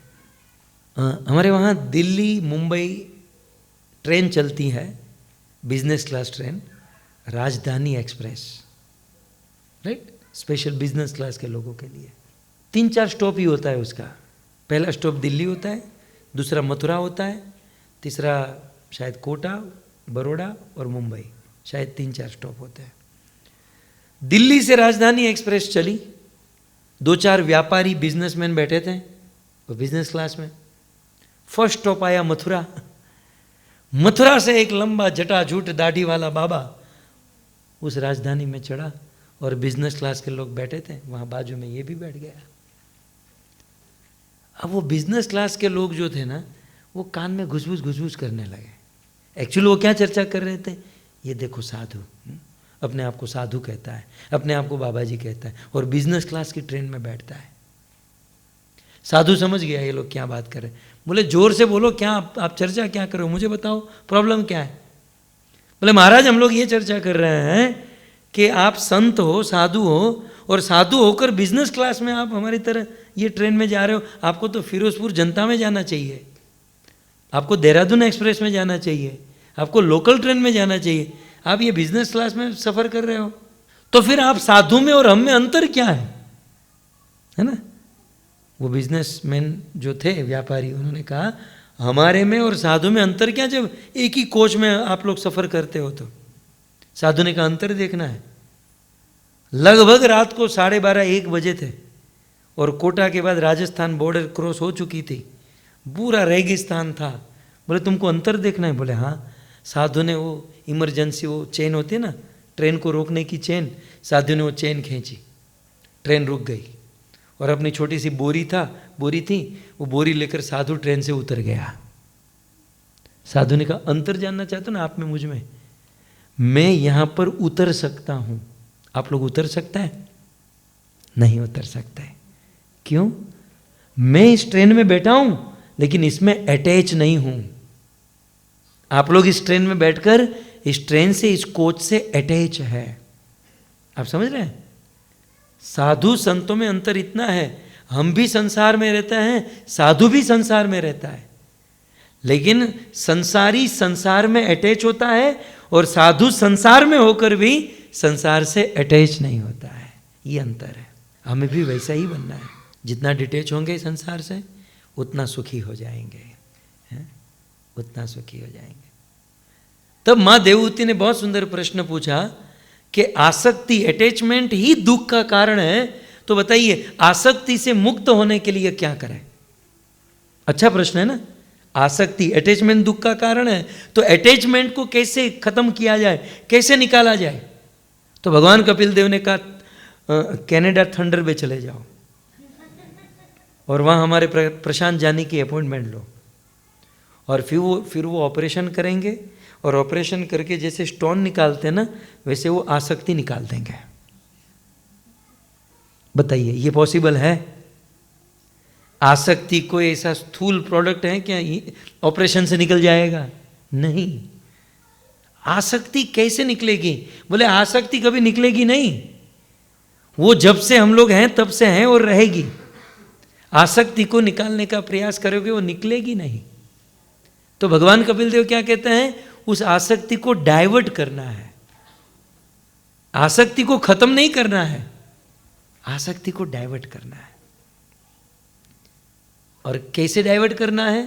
हमारे वहाँ दिल्ली मुंबई ट्रेन चलती है, बिजनेस क्लास ट्रेन, राजधानी express, right, special business class के लोगों के लिए। 3-4 स्टॉप ही होता है उसका। पहला स्टॉप दिल्ली होता है, दूसरा मथुरा होता है, तीसरा शायद कोटा, बड़ौदा और मुंबई, शायद 3-4 स्टॉप होते हैं। दिल्ली से राजधानी एक्सप्रेस चली, 2-4 व्यापारी बिजनेसमैन बैठे थे वो बिजनेस क्लास में। फर्स्ट स्टॉप आया मथुरा। मथुरा से एक लंबा जटाजूट दाढ़ी वाला बाबा उस राजधानी में चढ़ा और बिजनेस क्लास के लोग बैठे थे वहाँ बाजू में, ये भी बैठ गया। अब वो बिजनेस क्लास के लोग जो थे ना, वो कान में घुसघुस करने लगे। एक्चुअली वो क्या चर्चा कर रहे थे? ये देखो साधु अपने आप को साधु कहता है, अपने आप को बाबा जी कहता है और बिजनेस क्लास की ट्रेन में बैठता है। साधु समझ गया ये लोग क्या बात कर रहे हैं। बोले जोर से बोलो, क्या आप चर्चा क्या कर रहे हो, मुझे बताओ प्रॉब्लम क्या है। बोले महाराज हम लोग ये चर्चा कर रहे हैं कि आप संत हो, साधु हो, और साधु होकर बिजनेस क्लास में आप हमारी तरह ये ट्रेन में जा रहे हो। आपको तो फिरोजपुर जनता में जाना चाहिए, आपको देहरादून एक्सप्रेस में जाना चाहिए, आपको लोकल ट्रेन में जाना चाहिए। आप ये बिजनेस क्लास में सफ़र कर रहे हो, तो फिर आप साधु में और हम में अंतर क्या है ना? वो बिजनेसमैन जो थे, व्यापारी, उन्होंने कहा हमारे में और साधु में अंतर क्या, जब एक ही कोच में आप लोग सफ़र करते हो। तो साधु ने कहा अंतर देखना है। लगभग रात को 12:30-1 बजे थे और कोटा के बाद राजस्थान बॉर्डर क्रॉस हो चुकी थी, पूरा रेगिस्तान था। बोले तुमको अंतर देखना है? बोले हाँ। साधु ने वो इमरजेंसी, वो चेन होती है ना ट्रेन को रोकने की चेन, साधु ने वो चेन खींची, ट्रेन रुक गई। और अपनी छोटी सी बोरी थी, वो बोरी लेकर साधु ट्रेन से उतर गया। साधु ने कहा अंतर जानना चाहते हो ना आप में मुझ में? मैं यहाँ पर उतर सकता हूँ, आप लोग उतर सकते हैं? नहीं उतर सकते। क्यों? मैं इस ट्रेन में बैठा हूँ लेकिन इसमें अटैच नहीं हूँ। आप लोग इस ट्रेन में बैठकर इस ट्रेन से, इस कोच से अटैच है। आप समझ रहे हैं? साधु संतों में अंतर इतना है, हम भी संसार में रहते हैं, साधु भी संसार में रहता है, लेकिन संसारी संसार में अटैच होता है और साधु संसार में होकर भी संसार से अटैच नहीं होता है। ये अंतर है। हमें भी वैसा ही बनना है। जितना डिटैच होंगे संसार से उतना सुखी हो जाएंगे, उतना सुखी हो जाएंगे। तब माँ देवहूति ने बहुत सुंदर प्रश्न पूछा कि आसक्ति, अटैचमेंट ही दुख का कारण है, तो बताइए आसक्ति से मुक्त होने के लिए क्या करें? अच्छा प्रश्न है ना। आसक्ति, अटैचमेंट दुख का कारण है, तो अटैचमेंट को कैसे खत्म किया जाए, कैसे निकाला जाए? तो भगवान कपिल देव ने कहा कनाडा थंडर बे चले जाओ और वहाँ हमारे प्रशांत जानी की अपॉइंटमेंट लो, और फिर वो ऑपरेशन करेंगे, और ऑपरेशन करके जैसे स्टोन निकालते हैं ना, वैसे वो आसक्ति निकाल देंगे। बताइए ये पॉसिबल है? आसक्ति कोई ऐसा स्थूल प्रोडक्ट है क्या ऑपरेशन से निकल जाएगा? नहीं। आसक्ति कैसे निकलेगी? बोले आसक्ति कभी निकलेगी नहीं, वो जब से हम लोग हैं तब से हैं और रहेगी। आसक्ति को निकालने का प्रयास करोगे वो निकलेगी नहीं। तो भगवान कपिल देव क्या कहते हैं? उस आसक्ति को डाइवर्ट करना है, आसक्ति को खत्म नहीं करना है, आसक्ति को डाइवर्ट करना है। और कैसे डाइवर्ट करना है?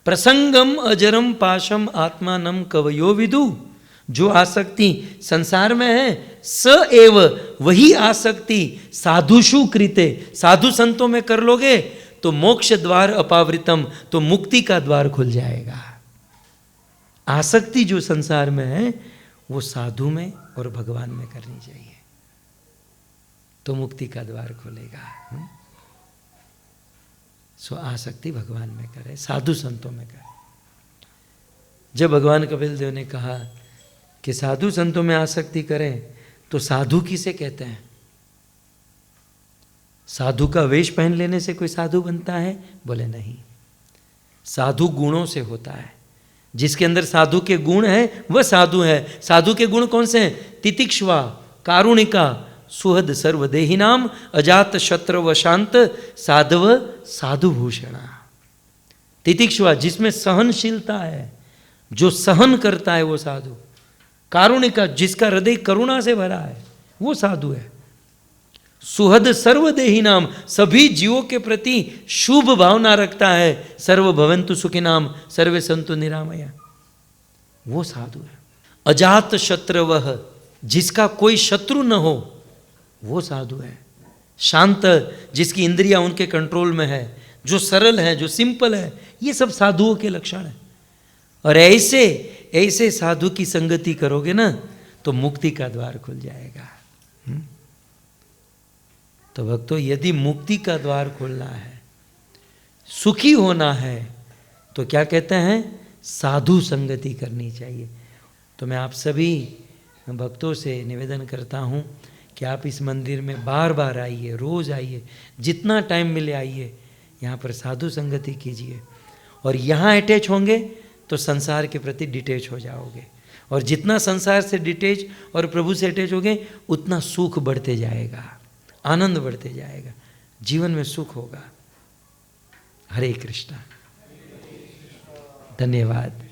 प्रसंगम अजरम पाशम आत्मानम कवयो विदु। जो आसक्ति संसार में है स एव, वही आसक्ति साधुषु कृते, साधु संतों में कर लोगे तो मोक्ष द्वार अपावृतम, तो मुक्ति का द्वार खुल जाएगा। आसक्ति जो संसार में है वो साधु में और भगवान में करनी चाहिए, तो मुक्ति का द्वार खुलेगा। सो आसक्ति भगवान में करे, साधु संतों में करे। जब भगवान कपिल देव ने कहा कि साधु संतों में आसक्ति करें, तो साधु किसे कहते हैं? साधु का वेश पहन लेने से कोई साधु बनता है? बोले नहीं। साधु गुणों से होता है। जिसके अंदर साधु के गुण हैं वह साधु है। साधु के गुण कौन से हैं? तितिक्षवा, कारुणिका, सुहद सर्वदेहिनाम, अजात शत्रु व शांत, साधव साधुभूषणा। तितिक्षवा जिसमें सहनशीलता है, जो सहन करता है वो साधु। कारुणिका जिसका हृदय करुणा से भरा है वो साधु है। सुहद सर्वदेहिनाम सभी जीवों के प्रति शुभ भावना रखता है। सर्व भवन्तु सुखिनाम सर्वे सन्तु निरामया, वो साधु है। अजात शत्रवः जिसका कोई शत्रु न हो वो साधु है। शांत जिसकी इंद्रियां उनके कंट्रोल में है, जो सरल है, जो सिंपल है, ये सब साधुओं के लक्षण है। और ऐसे साधु की संगति करोगे ना तो मुक्ति का द्वार खुल जाएगा। तो भक्तों, यदि मुक्ति का द्वार खोलना है, सुखी होना है, तो क्या कहते हैं? साधु संगति करनी चाहिए। तो मैं आप सभी भक्तों से निवेदन करता हूँ कि आप इस मंदिर में बार बार आइए, रोज़ आइए, जितना टाइम मिले आइए, यहाँ पर साधु संगति कीजिए। और यहाँ अटैच होंगे तो संसार के प्रति डिटेच हो जाओगे, और जितना संसार से डिटेच और प्रभु से अटैच होगे उतना सुख बढ़ते जाएगा, आनंद बढ़ते जाएगा, जीवन में सुख होगा। हरे कृष्णा। धन्यवाद।